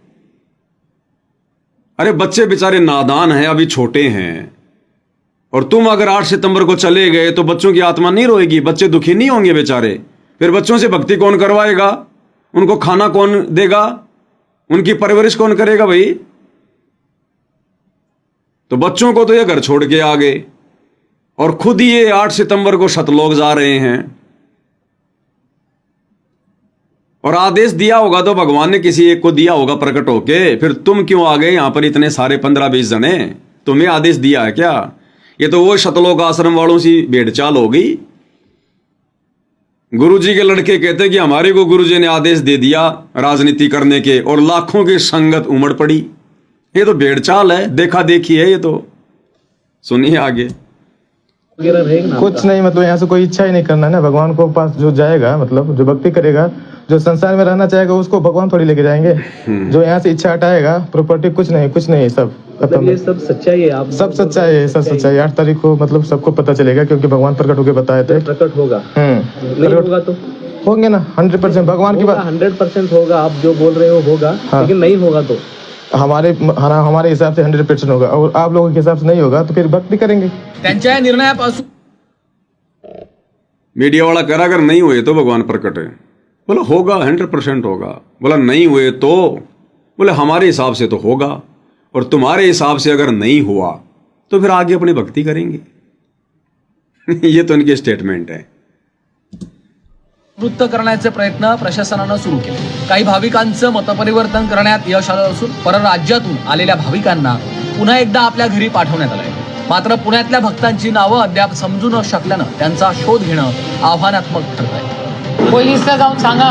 अरे बच्चे बेचारे नादान हैं, अभी छोटे हैं। और तुम अगर 8 सितंबर को चले गए तो बच्चों की आत्मा नहीं रोएगी? बच्चे दुखी नहीं होंगे बेचारे? फिर बच्चों से भक्ति कौन करवाएगा? उनको खाना कौन देगा? उनकी परवरिश कौन करेगा भाई? तो बच्चों को तो ये घर छोड़ के आ गए और खुद ये 8 सितंबर को सतलोक जा रहे हैं। और आदेश दिया होगा तो भगवान ने किसी एक को दिया होगा प्रकट होके। फिर तुम क्यों आ गए यहां पर इतने सारे 15-20 जने? तुम्हें आदेश दिया है क्या? ये तो वो सतलोक आश्रम वालों सी भेड़चाल हो गई। गुरुजी के लड़के कहते कि हमारे को गुरुजी ने आदेश दे दिया राजनीति करने के, और लाखों की संगत उमड़ पड़ी। ये तो भेड़चाल है, देखा देखी है ये तो। सुनिए आगे। कुछ नहीं, मतलब यहाँ से कोई इच्छा ही नहीं करना है ना। भगवान को पास जो जाएगा, मतलब जो भक्ति करेगा, जो संसार में रहना चाहेगा, उसको भगवान थोड़ी लेके जाएंगे। जो यहाँ से इच्छा हटाएगा, प्रॉपर्टी कुछ नहीं, सब मतलब ये सब सच्चाई है। आप सब सच्चाई है, सब सच्चाई। 8 तारीख को मतलब सबको पता चलेगा, क्योंकि भगवान प्रकट होके बताए थे। प्रकट होगा, नहीं होगा तो होंगे ना 100%। भगवान की बात 100% होगा। आप जो बोल रहे हो होगा, लेकिन नहीं होगा तो हमारे हिसाब से 100% होगा, और आप लोगों के हिसाब से नहीं होगा तो फिर भक्ति करेंगे। त्यांच्या या निर्णयापासून मीडिया वाला कह रहा अगर नहीं हुए तो भगवान प्रकट है। बोला होगा, 100% होगा। बोला नहीं हुए तो? बोले हमारे हिसाब से तो होगा, और तुम्हारे हिसाब से अगर नहीं हुआ तो फिर आगे अपनी भक्ति करेंगे। ये तो इनके स्टेटमेंट है। वृत्त करण्याचे प्रयत्न प्रशासनानं सुरू केले। काही भाविकांचं मतपरिवर्तन करण्यात यश आलं असून परराज्यातून आलेल्या भाविकांना पुन्हा एकदा आपल्या घरी पाठवण्यात आलंय। मात्र पुण्यातल्या भक्तांची नावं अद्याप समजू न शकल्यानं त्यांचा शोध घेणं आव्हानात्मक ठरत आहे। पोलिसला जाऊन सांगा,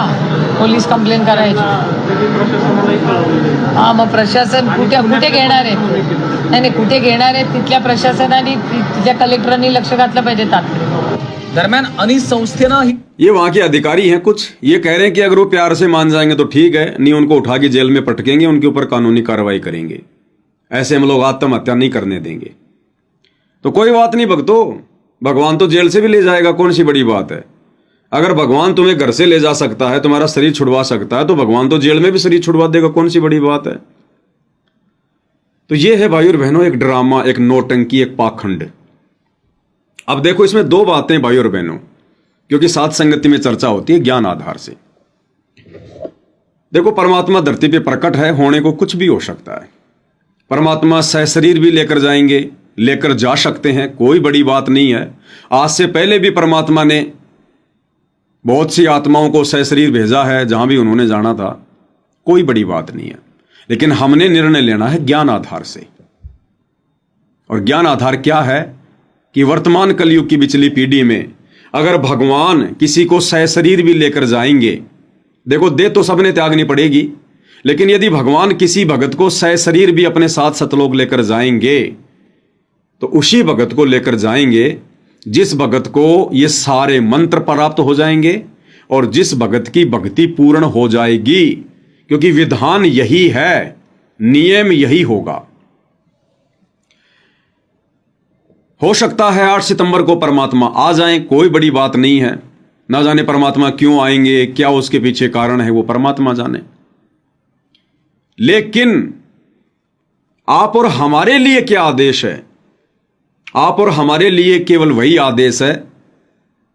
पोलीस कंप्लेंट करायची। हा मग प्रशासन कुठे घेणार आहे? नाही कुठे घेणार आहे? तिथल्या प्रशासनाने, तिथल्या कलेक्टरांनी लक्ष घातलं पाहिजे तात्काळ। दरम्यान अनीस संस्थेनं ये वहां के अधिकारी हैं कुछ, ये कह रहे हैं कि अगर वो प्यार से मान जाएंगे तो ठीक है, नहीं उनको उठा के जेल में पटकेंगे, उनके ऊपर कानूनी कार्रवाई करेंगे। ऐसे हम लोग आत्महत्या नहीं करने देंगे। तो कोई बात नहीं भक्तों, भगवान तो जेल से भी ले जाएगा, कौन सी बड़ी बात है। अगर भगवान तुम्हें घर से ले जा सकता है, तुम्हारा शरीर छुड़वा सकता है, तो भगवान तो जेल में भी शरीर छुड़वा देगा, कौन सी बड़ी बात है। तो ये है भाई और बहनों एक ड्रामा, एक नौटंकी, एक पाखंड। अब देखो इसमें दो बातें भाई और बहनों, क्योंकि साथ संगति में चर्चा होती है ज्ञान आधार से। देखो परमात्मा धरती पे प्रकट है, होने को कुछ भी हो सकता है। परमात्मा सहशरीर भी लेकर जाएंगे, लेकर जा सकते हैं, कोई बड़ी बात नहीं है। आज से पहले भी परमात्मा ने बहुत सी आत्माओं को सहशरीर भेजा है, जहां भी उन्होंने जाना था, कोई बड़ी बात नहीं है। लेकिन हमने निर्णय लेना है ज्ञान आधार से। और ज्ञान आधार क्या है कि वर्तमान कलयुग की बिचली पीढ़ी में अगर भगवान किसी को सहशरीर भी लेकर जाएंगे, देखो दे तो सबने त्यागनी पड़ेगी, लेकिन यदि भगवान किसी भगत को सहशरीर भी अपने साथ सतलोक लेकर जाएंगे, तो उसी भगत को लेकर जाएंगे जिस भगत को ये सारे मंत्र प्राप्त हो जाएंगे और जिस भगत की भक्ति पूर्ण हो जाएगी, क्योंकि विधान यही है, नियम यही होगा। हो सकता है 8 सितंबर को परमात्मा आ जाएं, कोई बड़ी बात नहीं है। ना जाने परमात्मा क्यों आएंगे, क्या उसके पीछे कारण है, वो परमात्मा जाने। लेकिन आप और हमारे लिए क्या आदेश है? आप और हमारे लिए केवल वही आदेश है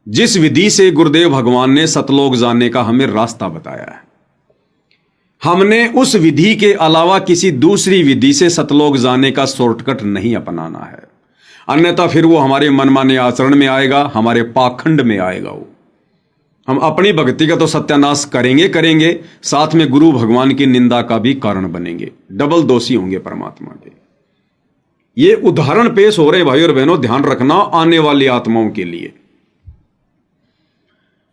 जिस विधि से गुरुदेव भगवान ने सतलोक जाने का हमें रास्ता बताया है। हमने उस विधि के अलावा किसी दूसरी विधि से सतलोक जाने का शॉर्टकट नहीं अपनाना है, अन्यथा फिर वो हमारे मनमाने आचरण में आएगा, हमारे पाखंड में आएगा वो। हम अपनी भक्ति का तो सत्यानाश करेंगे, साथ में गुरु भगवान की निंदा का भी कारण बनेंगे, डबल दोषी होंगे परमात्मा के। ये उदाहरण पेश हो रहे भाई और बहनों, ध्यान रखना आने वाली आत्माओं के लिए।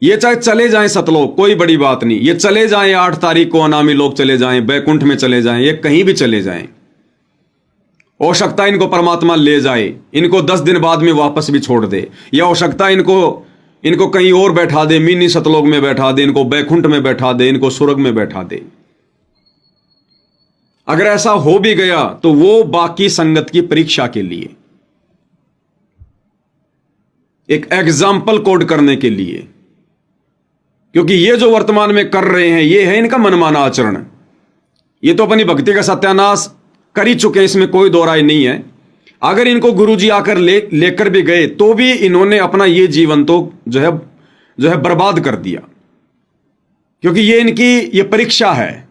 ये चाहे चले जाएं सतलोक, कोई बड़ी बात नहीं, ये चले जाएं 8 तारीख को अनामी लोग चले जाएं, बैकुंठ में चले जाएं, ये कहीं भी चले जाएं, हो सकता है इनको परमात्मा ले जाए, इनको 10 दिन बाद में वापस भी छोड़ दे, या हो सकता है इनको कहीं और बैठा दे, मिनी सतलोक में बैठा दे, इनको बैकुंठ में बैठा दे, इनको स्वर्ग में बैठा दे। अगर ऐसा हो भी गया तो वो बाकी संगत की परीक्षा के लिए, एक एग्जाम्पल कोड करने के लिए, क्योंकि ये जो वर्तमान में कर रहे हैं ये है इनका मनमाना आचरण। ये तो अपनी भक्ति का सत्यानाश कर ही चुके हैं, इसमें कोई दो राय नहीं है। अगर इनको गुरुजी आकर लेकर भी गए तो भी इन्होंने अपना ये जीवन तो जो है बर्बाद कर दिया, क्योंकि ये इनकी ये परीक्षा है।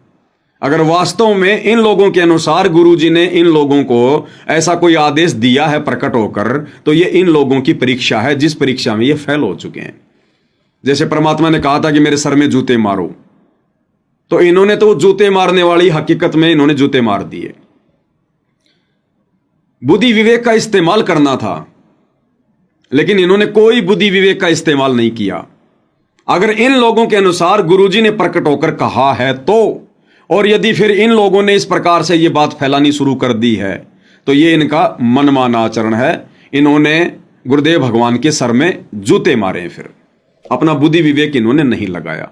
अगर वास्तव में इन लोगों के अनुसार गुरुजी ने इन लोगों को ऐसा कोई आदेश दिया है प्रकट होकर, तो ये इन लोगों की परीक्षा है, जिस परीक्षा में ये फेल हो चुके हैं। जैसे परमात्मा ने कहा था कि मेरे सर में जूते मारो, तो इन्होंने तो जूते मारने वाली हकीकत में इन्होंने जूते मार दिए। बुद्धि विवेक का इस्तेमाल करना था, लेकिन इन्होंने कोई बुद्धि विवेक का इस्तेमाल नहीं किया। अगर इन लोगों के अनुसार गुरुजी ने प्रकट होकर कहा है तो, और यदि फिर इन लोगों ने इस प्रकार से यह बात फैलानी शुरू कर दी है, तो यह इनका मनमाना आचरण है। इन्होंने गुरुदेव भगवान के सर में जूते मारे, फिर अपना बुद्धि विवेक इन्होंने नहीं लगाया।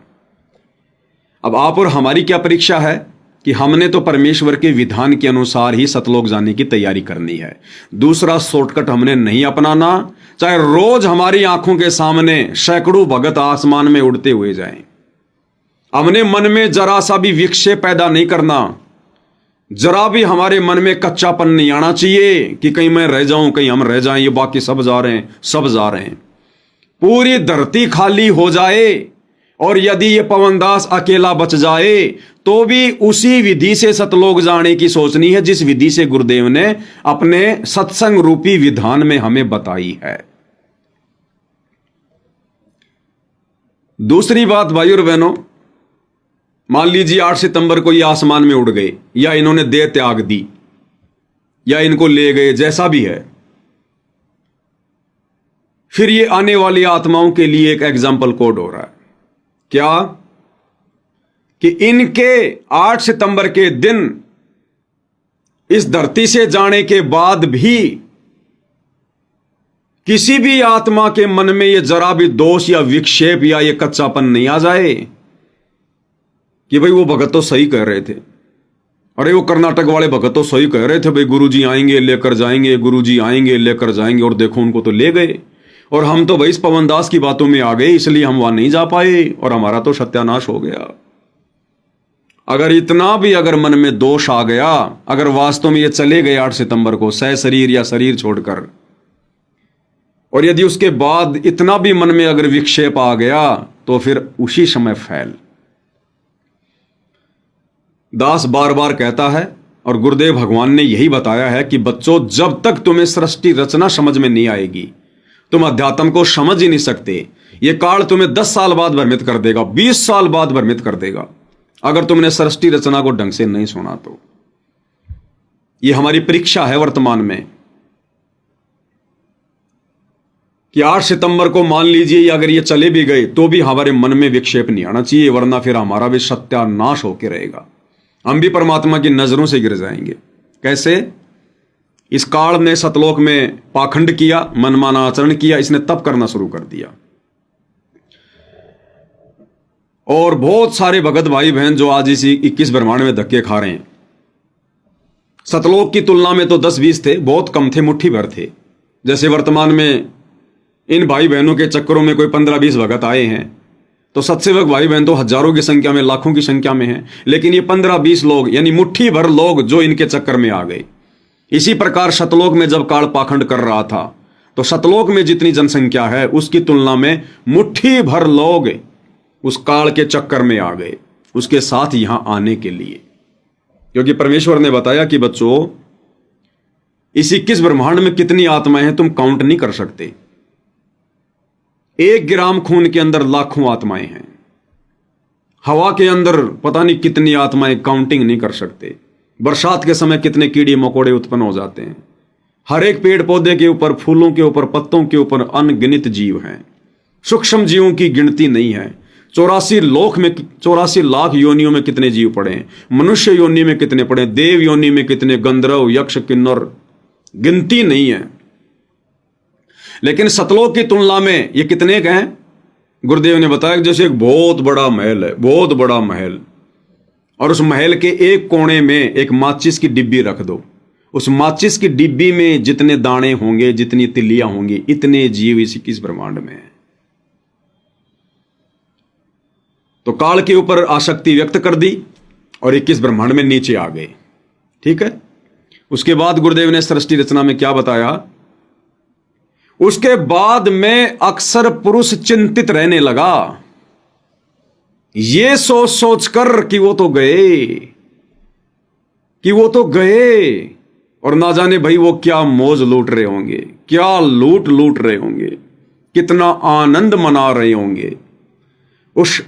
अब आप और हमारी क्या परीक्षा है कि हमने तो परमेश्वर के विधान के अनुसार ही सतलोक जाने की तैयारी करनी है। दूसरा शॉर्टकट हमने नहीं अपनाना, चाहे रोज हमारी आंखों के सामने सैकड़ों भगत आसमान में उड़ते हुए जाएं। हमने मन में जरा सा भी विक्षेप पैदा नहीं करना, जरा भी हमारे मन में कच्चापन नहीं आना चाहिए कि कहीं मैं रह जाऊं, कहीं हम रह जाएं, ये बाकी सब जा रहे हैं, सब जा रहे हैं। पूरी धरती खाली हो जाए और यदि ये पवनदास अकेला बच जाए तो भी उसी विधि से सतलोक जाने की सोचनी है, जिस विधि से गुरुदेव ने अपने सत्संग रूपी विधान में हमें बताई है। दूसरी बात भाई और बहनों, मान लीजिए 8 सितंबर को ये आसमान में उड़ गए, या इन्होंने देह त्याग दी, या इनको ले गए, जैसा भी है, फिर ये आने वाली आत्माओं के लिए एक एग्जाम्पल कोड हो रहा है। क्या कि इनके 8 सितंबर के दिन इस धरती से जाने के बाद भी किसी भी आत्मा के मन में ये जरा भी दोष या विक्षेप या ये कच्चापन नहीं आ जाए कि भाई वो भगत तो सही कह रहे थे, अरे वो कर्नाटक वाले भगत तो सही कह रहे थे, भाई गुरुजी आएंगे लेकर जाएंगे, गुरुजी आएंगे लेकर जाएंगे, और देखो उनको तो ले गए, और हम तो भाई इस पवनदास की बातों में आ गए, इसलिए हम वहां नहीं जा पाए और हमारा तो सत्यानाश हो गया। अगर इतना भी अगर मन में दोष आ गया, अगर वास्तव में ये चले गए 8 सितंबर को सह शरीर या शरीर छोड़कर, और यदि उसके बाद इतना भी मन में अगर विक्षेप आ गया, तो फिर उसी समय फैल। दास बार बार कहता है, और गुरुदेव भगवान ने यही बताया है कि बच्चों, जब तक तुम्हें सृष्टि रचना समझ में नहीं आएगी, तुम अध्यात्म को समझ ही नहीं सकते। यह काल तुम्हें 10 साल बाद भ्रमित कर देगा, 20 साल बाद भ्रमित कर देगा, अगर तुमने सृष्टि रचना को ढंग से नहीं सुना तो। यह हमारी परीक्षा है वर्तमान में कि 8 सितंबर को मान लीजिए अगर ये चले भी गए तो भी हमारे मन में विक्षेप नहीं आना चाहिए, वरना फिर हमारा भी सत्यानाश होकर रहेगा। हम भी परमात्मा की नजरों से गिर जाएंगे। कैसे? इस काल ने सतलोक में पाखंड किया, मनमाना आचरण किया, इसने तप करना शुरू कर दिया। और बहुत सारे भगत भाई बहन जो आज इसी 21 ब्रह्मांड में धक्के खा रहे हैं, सतलोक की तुलना में तो 10-20 थे, बहुत कम थे, मुट्ठी भर थे। जैसे वर्तमान में इन भाई बहनों के चक्करों में कोई 15-20 भगत आए हैं, तो सत्सेवक भाई बहन तो हजारों की संख्या में, लाखों की संख्या में हैं, लेकिन ये 15-20 लोग, यानी मुट्ठी भर लोग जो इनके चक्कर में आ गए। इसी प्रकार सतलोक में जब काल पाखंड कर रहा था, तो सतलोक में जितनी जनसंख्या है उसकी तुलना में मुट्ठी भर लोग उस काल के चक्कर में आ गए, उसके साथ यहां आने के लिए। क्योंकि परमेश्वर ने बताया कि बच्चों, इस 21 ब्रह्मांड में कितनी आत्माएं हैं तुम काउंट नहीं कर सकते। 1 ग्राम खून के अंदर लाखों आत्माएं हैं। हवा के अंदर पता नहीं कितनी आत्माएं, काउंटिंग नहीं कर सकते। बरसात के समय कितने कीड़े मकोड़े उत्पन्न हो जाते हैं। हर एक पेड़ पौधे के ऊपर, फूलों के ऊपर, पत्तों के ऊपर अनगिनत जीव हैं। सूक्ष्म जीवों की गिनती नहीं है। 84 लाख योनियों में कितने जीव पड़े हैं, मनुष्य योनि में कितने पड़े, देव योनि में कितने, गंधर्व, यक्ष, किन्नर, गिनती नहीं है। लेकिन सतलोक की तुलना में ये कितने के हैं? गुरुदेव ने बताया कि जैसे एक बहुत बड़ा महल है, बहुत बड़ा महल, और उस महल के एक कोने में एक माचिस की डिब्बी रख दो। उस माचिस की डिब्बी में जितने दाने होंगे, जितनी तिलियां होंगी, इतने जीव इस 21 ब्रह्मांड में हैं। तो काल के ऊपर आसक्ति व्यक्त कर दी और 21 ब्रह्मांड में नीचे आ गए। ठीक है। उसके बाद गुरुदेव ने सृष्टि रचना में क्या बताया? उसके बाद में अक्सर पुरुष चिंतित रहने लगा, ये सोच सोच कर कि वो तो गए, और ना जाने भाई वो क्या मौज लूट रहे होंगे, क्या लूट रहे होंगे, कितना आनंद मना रहे होंगे। उस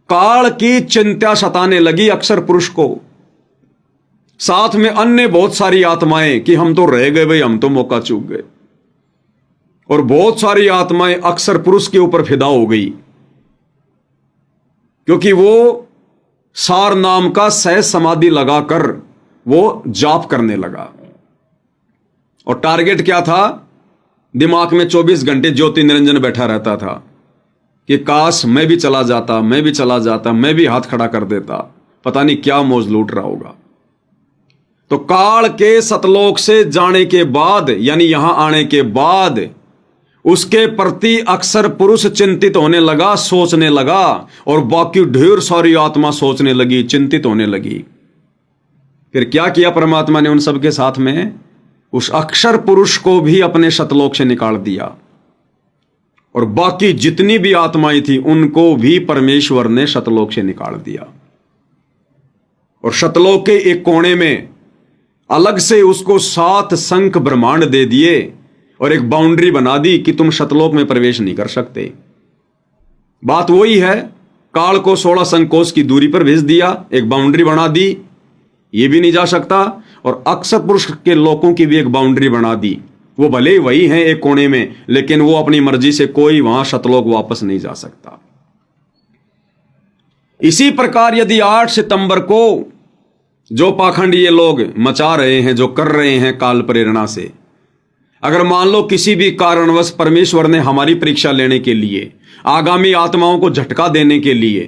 काल की चिंता सताने लगी अक्सर पुरुष को, साथ में अन्य बहुत सारी आत्माएं कि हम तो रह गए भाई, हम तो मौका चूक गए। और बहुत सारी आत्माएं अक्सर पुरुष के ऊपर फिदा हो गई, क्योंकि वो सार नाम का सहज समाधि लगाकर वो जाप करने लगा। और टारगेट क्या था? दिमाग में 24 घंटे ज्योति निरंजन बैठा रहता था कि काश मैं भी चला जाता, मैं भी चला जाता, मैं भी हाथ खड़ा कर देता, पता नहीं क्या मौज लूट रहा होगा। तो काल के सतलोक से जाने के बाद, यानी यहां आने के बाद, उसके प्रति अक्सर पुरुष चिंतित होने लगा, सोचने लगा, और बाकी ढेर सारी आत्मा सोचने लगी, चिंतित होने लगी। फिर क्या किया परमात्मा ने उन सबके साथ में? उस अक्षर पुरुष को भी अपने सतलोक से निकाल दिया, और बाकी जितनी भी आत्माएं थी उनको भी परमेश्वर ने सतलोक से निकाल दिया। और सतलोक के एक कोने में अलग से उसको 7 शंख ब्रह्मांड दे दिए और एक बाउंड्री बना दी कि तुम सतलोक में प्रवेश नहीं कर सकते। बात वही है, काल को 16 संकोच की दूरी पर भेज दिया, एक बाउंड्री बना दी, ये भी नहीं जा सकता। और अक्सर पुरुष के लोगों की भी एक बाउंड्री बना दी, वो भले वही हैं एक कोने में, लेकिन वो अपनी मर्जी से कोई वहां सतलोक वापस नहीं जा सकता। इसी प्रकार यदि 8 सितंबर को जो पाखंड ये लोग मचा रहे हैं, जो कर रहे हैं काल प्रेरणा से, अगर मान लो किसी भी कारणवश परमेश्वर ने हमारी परीक्षा लेने के लिए, आगामी आत्माओं को झटका देने के लिए,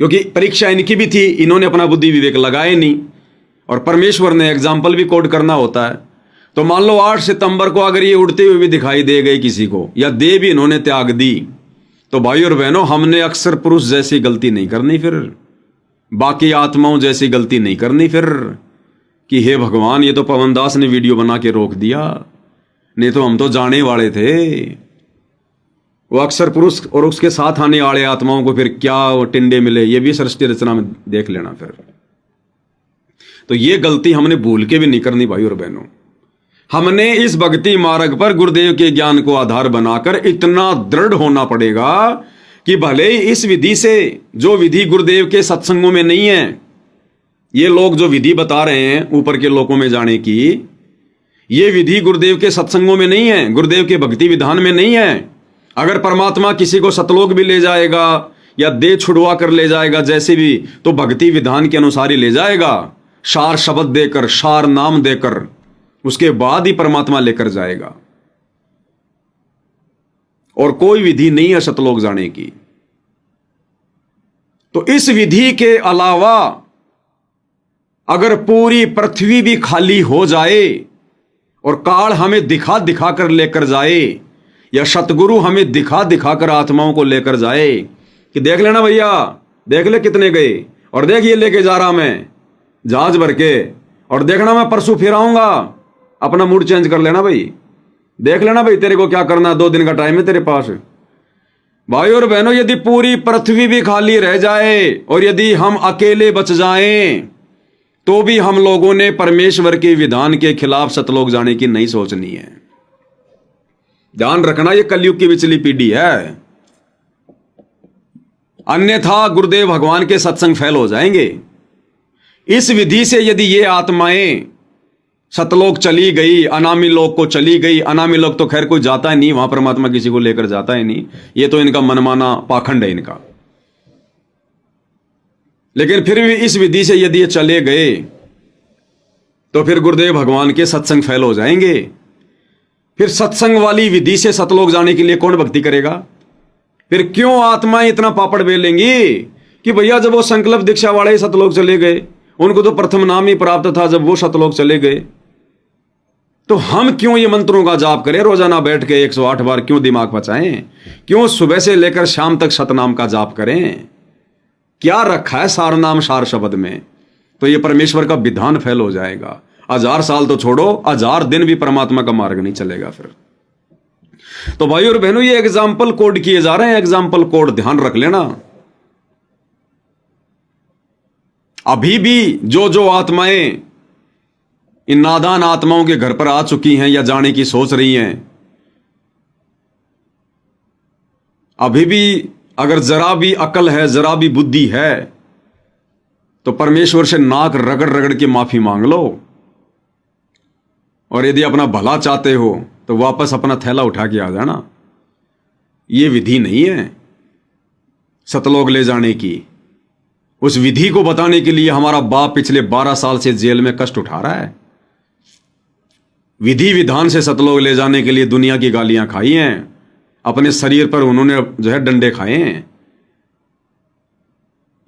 क्योंकि परीक्षा इनकी भी थी, इन्होंने अपना बुद्धि विवेक लगाए नहीं, और परमेश्वर ने एग्जाम्पल भी कोड करना होता है। तो मान लो 8 सितंबर को अगर ये उड़ते हुए भी दिखाई दे गए किसी को, या दे भी इन्होंने त्याग दी, तो भाई और बहनों, हमने अक्सर पुरुष जैसी गलती नहीं करनी, फिर बाकी आत्माओं जैसी गलती नहीं करनी फिर कि हे भगवान, ये तो पवनदास ने वीडियो बना के रोक दिया, नहीं तो हम तो जाने वाले थे। वो अक्सर पुरुष और उसके साथ आने वाले आत्माओं को फिर क्या टिंडे मिले, ये भी सृष्टि रचना में देख लेना। फिर तो ये गलती हमने भूल के भी नहीं करनी भाई और बहनों। हमने इस भक्ति मार्ग पर गुरुदेव के ज्ञान को आधार बनाकर इतना दृढ़ होना पड़ेगा कि भले ही इस विधि से, जो विधि गुरुदेव के सत्संगों में नहीं है, ये लोग जो विधि बता रहे हैं ऊपर के लोकों में जाने की, ये विधि गुरुदेव के सत्संगों में नहीं है, गुरुदेव के भक्ति विधान में नहीं है। अगर परमात्मा किसी को सतलोक भी ले जाएगा या देह छुड़वा कर ले जाएगा जैसे भी, तो भक्ति विधान के अनुसार ही ले जाएगा, सार शब्द देकर, सार नाम देकर, उसके बाद ही परमात्मा लेकर जाएगा। और कोई विधि नहीं है सतलोक जाने की। तो इस विधि के अलावा अगर पूरी पृथ्वी भी खाली हो जाए और काल हमें दिखा दिखा कर लेकर जाए, या सतगुरु हमें दिखा दिखा कर आत्माओं को लेकर जाए कि देख लेना भैया, देख ले कितने गए, और देख ये लेके जा रहा मैं जहाज भर के, और देखना मैं परसों फिर आऊंगा, अपना मूड चेंज कर लेना भाई, देख लेना भाई तेरे को क्या करना, 2 दिन का टाइम है तेरे पास। भाई और बहनों, यदि पूरी पृथ्वी भी खाली रह जाए और यदि हम अकेले बच जाएं, तो भी हम लोगों ने परमेश्वर के विधान के खिलाफ सतलोक जाने की नहीं सोचनी है। ध्यान रखना, ये कलयुग की विचली पीढ़ी है, अन्यथा गुरुदेव भगवान के सत्संग फेल हो जाएंगे। इस विधि से यदि ये आत्माएं सतलोक चली गई, अनामी लोक को चली गई, अनामी लोक तो खैर कोई जाता ही नहीं, वहां परमात्मा किसी को लेकर जाता ही नहीं, ये तो इनका मनमाना पाखंड है इनका। लेकिन फिर भी इस विधि से यदि ये चले गए तो फिर गुरुदेव भगवान के सत्संग फेल हो जाएंगे। फिर सत्संग वाली विधि से सतलोक जाने के लिए कौन भक्ति करेगा? फिर क्यों आत्माएं इतना पापड़ बेलेंगी कि भैया जब वो संकल्प दीक्षा वाले ही सतलोक चले गए, उनको तो प्रथम नाम ही प्राप्त था जब वो सतलोक चले गए, तो हम क्यों ये मंत्रों का जाप करें रोजाना बैठ के 108 बार? क्यों दिमाग बचाएं? क्यों सुबह से लेकर शाम तक सतनाम का जाप करें? क्या रखा है सार नाम सार शब्द में? तो ये परमेश्वर का विधान फेल हो जाएगा। 1000 साल तो छोड़ो, 1000 दिन भी परमात्मा का मार्ग नहीं चलेगा फिर। तो भाई और बहनों, ये एग्जाम्पल कोड किए जा रहे हैं, एग्जाम्पल कोड ध्यान रख लेना। अभी भी जो जो आत्माएं इन नादान आत्माओं के घर पर आ चुकी हैं या जाने की सोच रही हैं, अभी भी अगर जरा भी अकल है, जरा भी बुद्धि है, तो परमेश्वर से नाक रगड़ रगड़ के माफी मांग लो। और यदि अपना भला चाहते हो तो वापस अपना थैला उठा के आ जाना। ये विधि नहीं है सतलोक ले जाने की। उस विधि को बताने के लिए हमारा बाप पिछले 12 साल से जेल में कष्ट उठा रहा है। विधि विधान से सतलोक ले जाने के लिए दुनिया की गालियां खाई हैं, अपने शरीर पर उन्होंने जो है डंडे खाए हैं।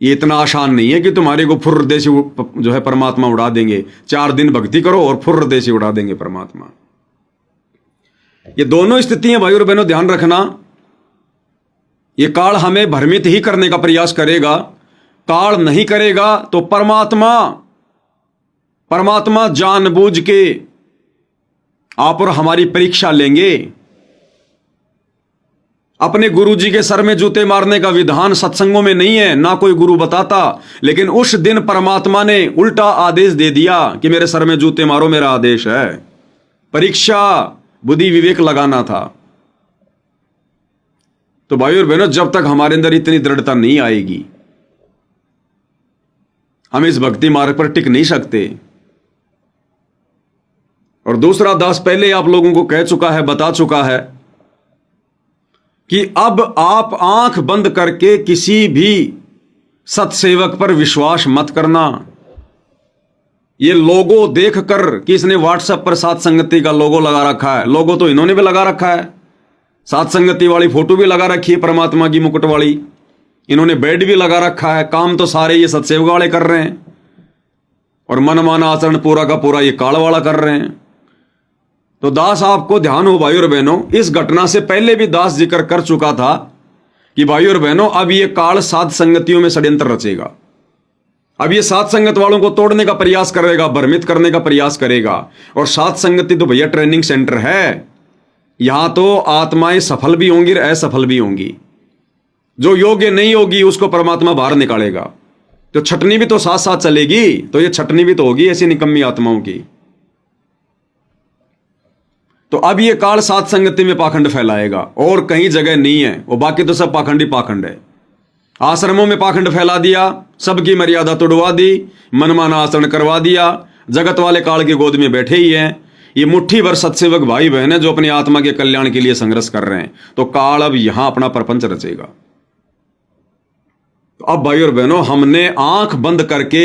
ये इतना आसान नहीं है कि तुम्हारे को फुर्र देसी जो है परमात्मा उड़ा देंगे। 4 दिन भक्ति करो और फुर्र देसी उड़ा देंगे परमात्मा। ये दोनों स्थितियां भाई और बहनों ध्यान रखना। ये काल हमें भ्रमित ही करने का प्रयास करेगा। काल नहीं करेगा तो परमात्मा जानबूझ के आप और हमारी परीक्षा लेंगे। अपने गुरुजी के सर में जूते मारने का विधान सत्संगों में नहीं है, ना कोई गुरु बताता। लेकिन उस दिन परमात्मा ने उल्टा आदेश दे दिया कि मेरे सर में जूते मारो, मेरा आदेश है। परीक्षा बुद्धि विवेक लगाना था। तो भाई और बहनों, जब तक हमारे अंदर इतनी दृढ़ता नहीं आएगी, हम इस भक्ति मार्ग पर टिक नहीं सकते। और दूसरा, दास पहले आप लोगों को कह चुका है, बता चुका है कि अब आप आंख बंद करके किसी भी सत्सेवक पर विश्वास मत करना। ये लोगो देखकर कि इसने व्हाट्सएप पर सात संगति का लोगो लगा रखा है, लोगो तो इन्होंने भी लगा रखा है, सात संगति वाली फोटो भी लगा रखी है परमात्मा की मुकुट वाली, इन्होंने बेड भी लगा रखा है। काम तो सारे ये सत्सेवक वाले कर रहे हैं और मनमाना आचरण पूरा का पूरा ये काल वाला कर रहे हैं। तो दास आपको ध्यान हो भाई और बहनों, इस घटना से पहले भी दास जिक्र कर चुका था कि भाई और बहनों, अब ये काल सात संगतियों में षड्यंत्र रचेगा। अब ये सात संगत वालों को तोड़ने का प्रयास करेगा, भ्रमित करने का प्रयास करेगा। और सात संगति तो भैया ट्रेनिंग सेंटर है। यहां तो आत्माएं सफल भी होंगी और असफल भी होंगी। जो योग्य नहीं होगी उसको परमात्मा बाहर निकालेगा। तो छटनी भी तो साथ साथ चलेगी, तो ये छटनी भी तो होगी ऐसी निकम्मी आत्माओं की। तो अब ये काल सात संगति में पाखंड फैलाएगा और कहीं जगह नहीं है। वो बाकी तो सब पाखंड ही पाखंड है। आश्रमों में पाखंड फैला दिया, सबकी मर्यादा तोड़वा दी, मनमाना आचरण करवा दिया। जगत वाले काल की गोद में बैठे ही हैं। ये मुट्ठी भर सत्सेवक भाई बहन है जो अपनी आत्मा के कल्याण के लिए संघर्ष कर रहे हैं। तो काल अब यहां अपना प्रपंच रचेगा। तो अब भाई और बहनों, हमने आंख बंद करके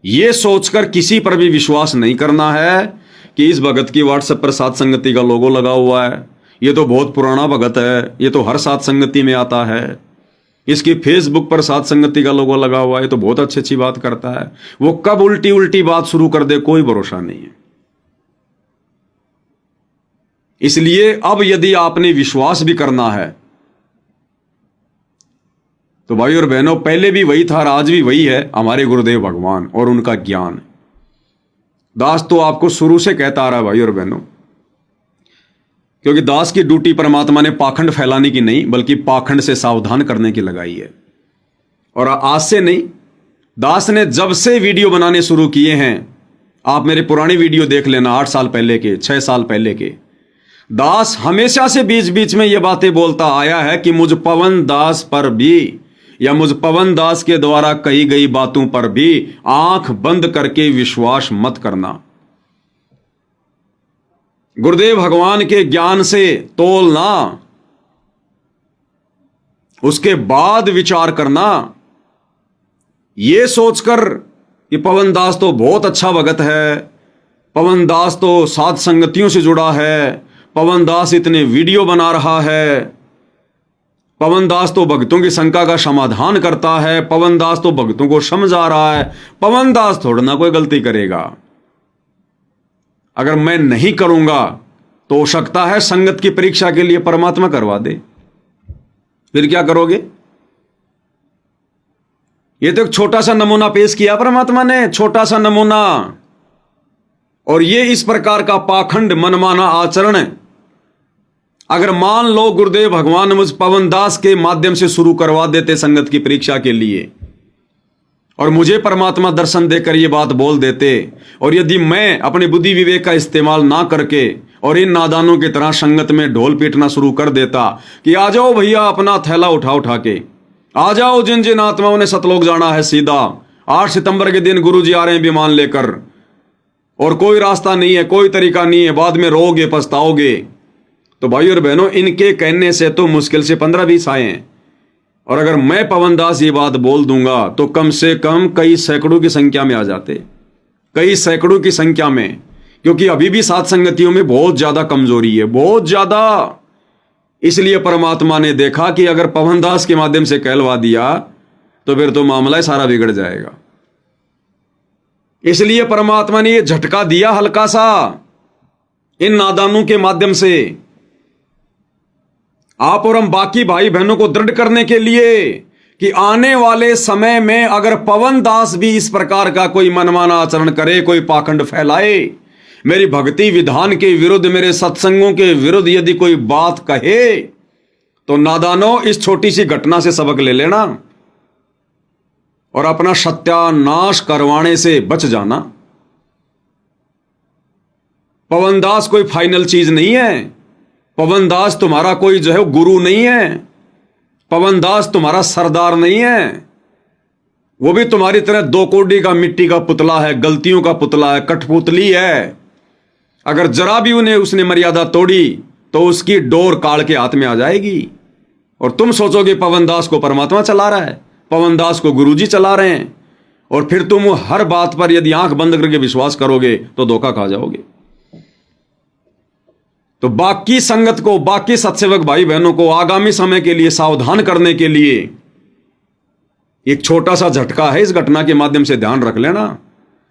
ये सोचकर किसी पर भी विश्वास नहीं करना है कि इस भगत की व्हाट्सएप पर सात संगति का लोगो लगा हुआ है, ये तो बहुत पुराना भगत है, ये तो हर सात संगति में आता है, इसकी फेसबुक पर सात संगति का लोगो लगा हुआ है, ये तो बहुत अच्छी बात करता है। वो कब उल्टी उल्टी बात शुरू कर दे कोई भरोसा नहीं है। इसलिए अब यदि आपने विश्वास भी करना है तो भाई और बहनों, पहले भी वही था और आज भी वही है, हमारे गुरुदेव भगवान और उनका ज्ञान। दास तो आपको शुरू से कहता आ रहा है भाई और बहनों, क्योंकि दास की ड्यूटी परमात्मा ने पाखंड फैलाने की नहीं बल्कि पाखंड से सावधान करने की लगाई है। और आज से नहीं, दास ने जब से वीडियो बनाने शुरू किए हैं, आप मेरे पुराने वीडियो देख लेना, 8 साल पहले के, 6 साल पहले के, दास हमेशा से बीच बीच में ये बातें बोलता आया है कि मुझ पवन दास पर भी या मुझ पवन दास के द्वारा कही गई बातों पर भी आंख बंद करके विश्वास मत करना। गुरुदेव भगवान के ज्ञान से तोलना, उसके बाद विचार करना। यह सोचकर कि पवन दास तो बहुत अच्छा भगत है, पवन दास तो साध संगतियों से जुड़ा है, पवन दास इतने वीडियो बना रहा है, पवन दास तो भक्तों की शंका का समाधान करता है, पवन दास तो भक्तों को समझा रहा है, पवन दास थोड़ा ना कोई गलती करेगा। अगर मैं नहीं करूंगा तो हो सकता है संगत की परीक्षा के लिए परमात्मा करवा दे, फिर क्या करोगे? यह तो एक छोटा सा नमूना पेश किया परमात्मा ने, छोटा सा नमूना। और यह इस प्रकार का पाखंड मनमाना आचरण अगर मान लो गुरुदेव भगवान मुझ पवन दास के माध्यम से शुरू करवा देते संगत की परीक्षा के लिए, और मुझे परमात्मा दर्शन देकर यह बात बोल देते, और यदि मैं अपने बुद्धि विवेक का इस्तेमाल ना करके और इन नादानों की तरह संगत में ढोल पीटना शुरू कर देता कि आ जाओ भैया अपना थैला उठा उठा के आ जाओ, जिन जिन आत्माओं ने सतलोक जाना है सीधा 8 सितंबर के दिन गुरुजी आ रहे हैं विमान लेकर, और कोई रास्ता नहीं है, कोई तरीका नहीं है, बाद में रोगे पछताओगे। तो भाई और बहनों, इनके कहने से तो मुश्किल से 15-20 आए हैं, और अगर मैं पवन दास ये बात बोल दूंगा तो कम से कम कई सैकड़ों की संख्या में आ जाते, कई सैकड़ों की संख्या में, क्योंकि अभी भी साथ संगतियों में बहुत ज्यादा कमजोरी है, बहुत ज्यादा। इसलिए परमात्मा ने देखा कि अगर पवन दास के माध्यम से कहलवा दिया तो फिर तो मामला सारा बिगड़ जाएगा। इसलिए परमात्मा ने यह झटका दिया हल्का सा इन नादानों के माध्यम से, आप और हम बाकी भाई बहनों को दृढ़ करने के लिए कि आने वाले समय में अगर पवन दास भी इस प्रकार का कोई मनमाना आचरण करे, कोई पाखंड फैलाए, मेरी भक्ति विधान के विरुद्ध, मेरे सत्संगों के विरुद्ध यदि कोई बात कहे, तो नादानो इस छोटी सी घटना से सबक ले लेना और अपना सत्यानाश करवाने से बच जाना। पवन दास कोई फाइनल चीज नहीं है, पवन दास तुम्हारा कोई जो है गुरु नहीं है, पवन दास तुम्हारा सरदार नहीं है, वो भी तुम्हारी तरह 2 कोड़ी का मिट्टी का पुतला है, गलतियों का पुतला है, कठपुतली है। अगर जरा भी उसने मर्यादा तोड़ी तो उसकी डोर काल के हाथ में आ जाएगी, और तुम सोचोगे पवन दास को परमात्मा चला रहा है, पवन दास को गुरुजी चला रहे हैं, और फिर तुम हर बात पर यदि आंख बंद करके विश्वास करोगे तो धोखा खा जाओगे। तो बाकी संगत को, बाकी सत्सेवक भाई बहनों को आगामी समय के लिए सावधान करने के लिए एक छोटा सा झटका है, इस घटना के माध्यम से ध्यान रख लेना।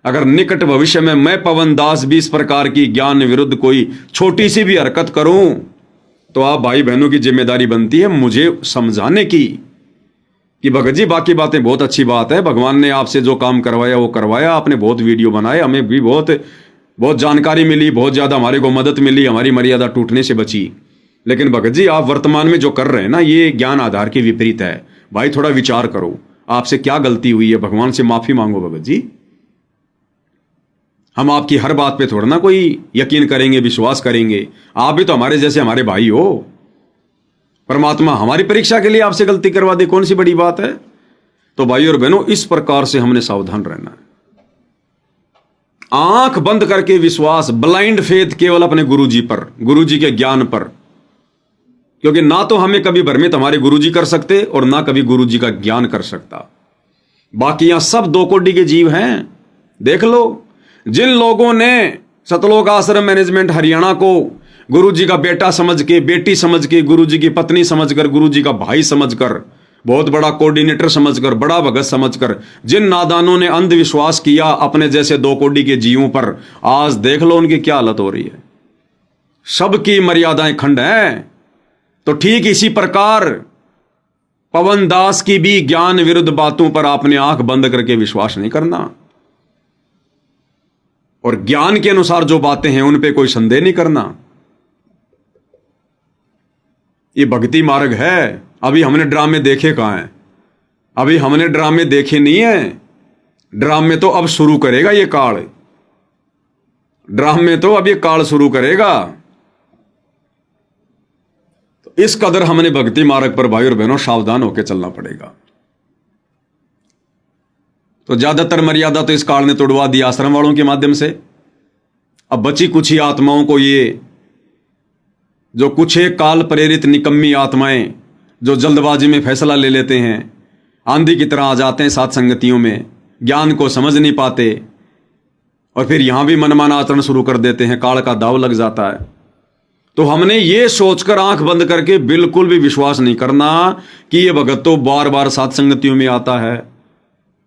अगर निकट भविष्य में मैं पवन दास भी इस प्रकार की ज्ञान विरुद्ध कोई छोटी सी भी हरकत करूं तो आप भाई बहनों की जिम्मेदारी बनती है मुझे समझाने की कि भगत जी बाकी बातें बहुत अच्छी बात है, भगवान ने आपसे जो काम करवाया वो करवाया, आपने बहुत वीडियो बनाए, हमें भी बहुत जानकारी मिली, बहुत ज्यादा हमारे को मदद मिली, हमारी मर्यादा टूटने से बची। लेकिन भगत जी आप वर्तमान में जो कर रहे हैं ना, ये ज्ञान आधार के विपरीत है। भाई थोड़ा विचार करो, आपसे क्या गलती हुई है, भगवान से माफी मांगो। भगत जी हम आपकी हर बात पे थोड़ा ना कोई यकीन करेंगे, विश्वास करेंगे, आप भी तो हमारे जैसे हमारे भाई हो। परमात्मा हमारी परीक्षा के लिए आपसे गलती करवा दे, कौन सी बड़ी बात है? तो भाई और बहनों, इस प्रकार से हमने सावधान रहना है। आंख बंद करके विश्वास, ब्लाइंड फेथ केवल अपने गुरुजी पर, गुरुजी के ज्ञान पर, क्योंकि ना तो हमें कभी भ्रमित हमारे गुरुजी कर सकते और ना कभी गुरुजी का ज्ञान कर सकता। बाकी यहां सब 2 कोटि के जीव हैं। देख लो, जिन लोगों ने सतलोक आश्रम मैनेजमेंट हरियाणा को गुरुजी का बेटा समझ के, बेटी समझ के, गुरुजी की पत्नी समझकर, गुरुजी का भाई समझकर, बहुत बड़ा कोऑर्डिनेटर समझकर, बड़ा भगत समझकर, जिन नादानों ने अंधविश्वास किया अपने जैसे 2 कोटि के जीवों पर, आज देख लो उनकी क्या हालत हो रही है। सबकी मर्यादाएं खंड हैं। तो ठीक इसी प्रकार पवन दास की भी ज्ञान विरुद्ध बातों पर आपने आंख बंद करके विश्वास नहीं करना, और ज्ञान के अनुसार जो बातें हैं उन पे कोई संदेह नहीं करना। ये भक्ति मार्ग है। अभी हमने ड्रामे देखे कहां हैं? अभी हमने ड्रामे देखे नहीं है। ड्रामे तो अब शुरू करेगा ये काल, ड्रामे तो अब ये काल शुरू करेगा। इस कदर हमने भक्ति मार्ग पर भाई और बहनों सावधान होकर चलना पड़ेगा। तो ज्यादातर मर्यादा तो इस काल ने तोड़वा दी आश्रम वालों के माध्यम से। अब बची कुछ ही आत्माओं को, ये जो कुछ एक काल प्रेरित निकम्मी आत्माएं जो जल्दबाजी में फैसला ले लेते हैं, आंधी की तरह आ जाते हैं साथ संगतियों में, ज्ञान को समझ नहीं पाते और फिर यहां भी मनमाना आचरण शुरू कर देते हैं, काल का दाव लग जाता है। तो हमने ये सोचकर आंख बंद करके बिल्कुल भी विश्वास नहीं करना कि ये भगत तो बार बार साथ संगतियों में आता है,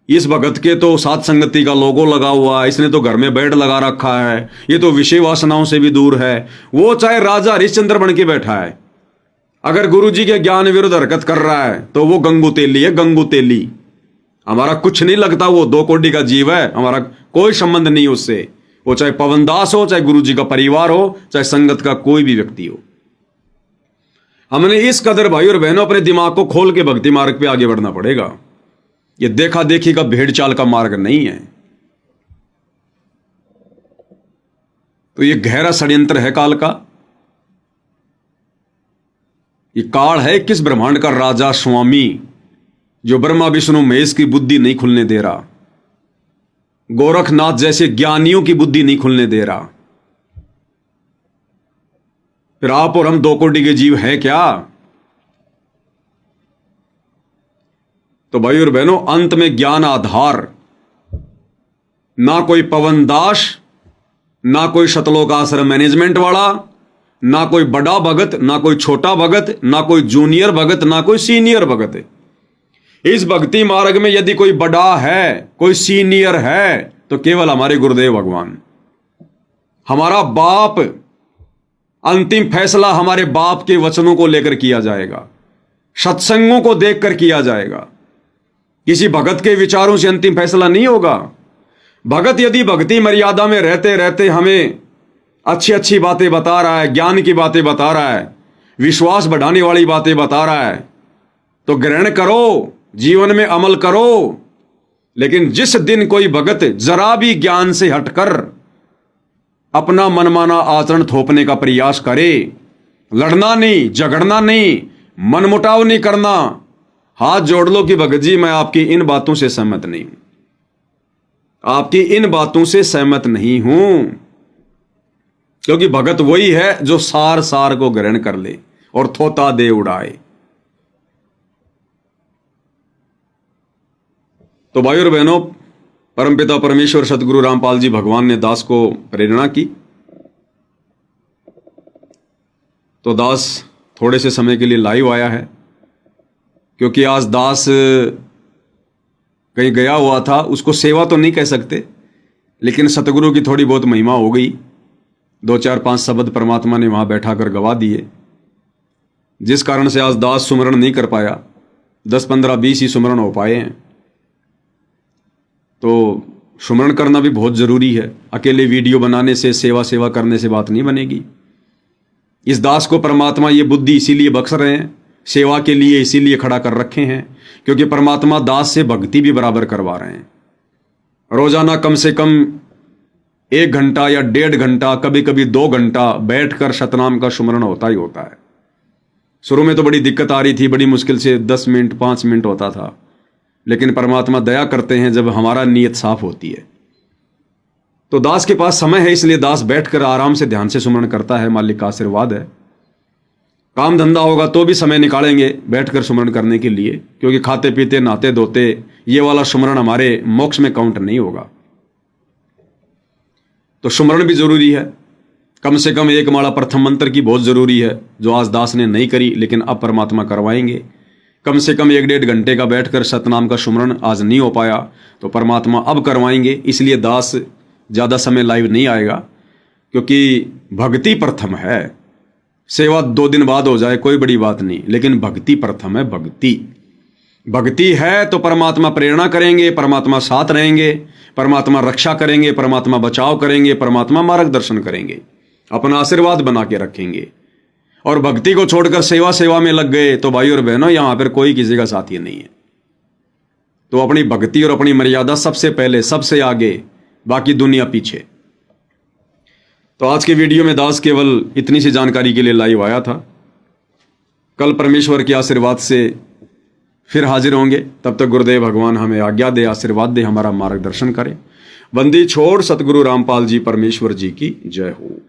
इस भगत के तो साथ संगति का लोगो लगा हुआ है, इसने तो घर में बेड लगा रखा है, ये तो विषय वासनाओं से भी दूर है। वो चाहे राजा हरिश्चंद्र बन के बैठा है, अगर गुरुजी के ज्ञान विरुद्ध हरकत कर रहा है तो वो गंगू तेली है, गंगू तेली। हमारा कुछ नहीं लगता, वो 2 कोटि का जीव है, हमारा कोई संबंध नहीं उससे। वो चाहे पवनदास हो, चाहे गुरुजी का परिवार हो, चाहे संगत का कोई भी व्यक्ति हो। हमने इस कदर भाई और बहनों अपने दिमाग को खोल के भक्ति मार्ग पे आगे बढ़ना पड़ेगा। ये देखा देखी का भेड़ चाल का मार्ग नहीं है। तो ये गहरा षड्यंत्र है काल का। ये काल है किस ब्रह्मांड का राजा स्वामी जो ब्रह्मा विष्णु महेश की बुद्धि नहीं खुलने दे रहा, गोरखनाथ जैसे ज्ञानियों की बुद्धि नहीं खुलने दे रहा। फिर आप और हम 2 कोटि के जीव हैं क्या? तो भाई और बहनों, अंत में ज्ञान आधार ना कोई पवनदास, ना कोई शतलोक आश्रम मैनेजमेंट वाला, ना कोई बड़ा भगत, ना कोई छोटा भगत, ना कोई जूनियर भगत, ना कोई सीनियर भगत। इस भक्ति मार्ग में यदि कोई बड़ा है, कोई सीनियर है, तो केवल हमारे गुरुदेव भगवान। हमारा बाप, अंतिम फैसला हमारे बाप के वचनों को लेकर किया जाएगा, सत्संगों को देखकर किया जाएगा। किसी भगत के विचारों से अंतिम फैसला नहीं होगा। भगत यदि भक्ति मर्यादा में रहते रहते हमें अच्छी अच्छी बातें बता रहा है, ज्ञान की बातें बता रहा है, विश्वास बढ़ाने वाली बातें बता रहा है, तो ग्रहण करो, जीवन में अमल करो। लेकिन जिस दिन कोई भगत जरा भी ज्ञान से हटकर अपना मनमाना आचरण थोपने का प्रयास करे, लड़ना नहीं, झगड़ना नहीं, मनमुटाव नहीं करना, हाथ जोड़ लो कि भगत जी मैं आपकी इन बातों से सहमत नहीं हूं, आपकी इन बातों से सहमत नहीं हूं। क्योंकि भगत वही है जो सार सार को ग्रहण कर ले और थोता दे उड़ाए। तो भाई और बहनों, परमपिता परमेश्वर सतगुरु रामपाल जी भगवान ने दास को प्रेरणा की। तो दास थोड़े से समय के लिए लाइव आया है, क्योंकि आज दास कहीं गया हुआ था। उसको सेवा तो नहीं कह सकते, लेकिन सतगुरु की थोड़ी बहुत महिमा हो गई। 2 4 5 शब्द परमात्मा ने वहां बैठा कर गवा दिए, जिस कारण से आज दास सुमरण नहीं कर पाया। 10 15 20 ही सुमरण हो पाए हैं। तो सुमरण करना भी बहुत जरूरी है। अकेले वीडियो बनाने से, सेवा करने से बात नहीं बनेगी। इस दास को परमात्मा ये बुद्धि इसीलिए बख्श रहे हैं, सेवा के लिए इसीलिए खड़ा कर रखे हैं, क्योंकि परमात्मा दास से भक्ति भी बराबर करवा रहे हैं। रोजाना कम से कम 1 घंटा या 1.5 घंटा, कभी कभी 2 घंटा बैठकर सतनाम का सुमरण होता ही होता है। शुरू में तो बड़ी दिक्कत आ रही थी, बड़ी मुश्किल से 10 मिनट 5 मिनट होता था, लेकिन परमात्मा दया करते हैं जब हमारा नीयत साफ होती है। तो दास के पास समय है, इसलिए दास बैठकर आराम से ध्यान से सुमरण करता है। मालिक का आशीर्वाद है। काम धंधा होगा तो भी समय निकालेंगे बैठकर सुमरण करने के लिए, क्योंकि खाते पीते नहाते धोते ये वाला सुमरण हमारे मोक्ष में काउंट नहीं होगा। तो सुमरण भी जरूरी है। कम से कम 1 माला प्रथम मंत्र की बहुत जरूरी है, जो आज दास ने नहीं करी, लेकिन अब परमात्मा करवाएंगे। कम से कम 1-1.5 घंटे का बैठकर सतनाम का सुमरण आज नहीं हो पाया, तो परमात्मा अब करवाएंगे। इसलिए दास ज़्यादा समय लाइव नहीं आएगा, क्योंकि भक्ति प्रथम है। सेवा 2 दिन बाद हो जाए कोई बड़ी बात नहीं, लेकिन भक्ति प्रथम है। भक्ति है तो परमात्मा प्रेरणा करेंगे, परमात्मा साथ रहेंगे, परमात्मा रक्षा करेंगे, परमात्मा बचाव करेंगे, परमात्मा मार्गदर्शन करेंगे, अपना आशीर्वाद बना के रखेंगे। और भक्ति को छोड़कर सेवा में लग गए तो भाई और बहनों, यहां पर कोई किसी का साथी नहीं है। तो अपनी भक्ति और अपनी मर्यादा सबसे पहले, सबसे आगे, बाकी दुनिया पीछे। तो आज के वीडियो में दास केवल इतनी सी जानकारी के लिए लाइव आया था। कल परमेश्वर के आशीर्वाद से फिर हाजिर होंगे। तब तक गुरुदेव भगवान हमें आज्ञा दे, आशीर्वाद दे, हमारा मार्गदर्शन करें। बंदी छोड़ सतगुरु रामपाल जी परमेश्वर जी की जय हो।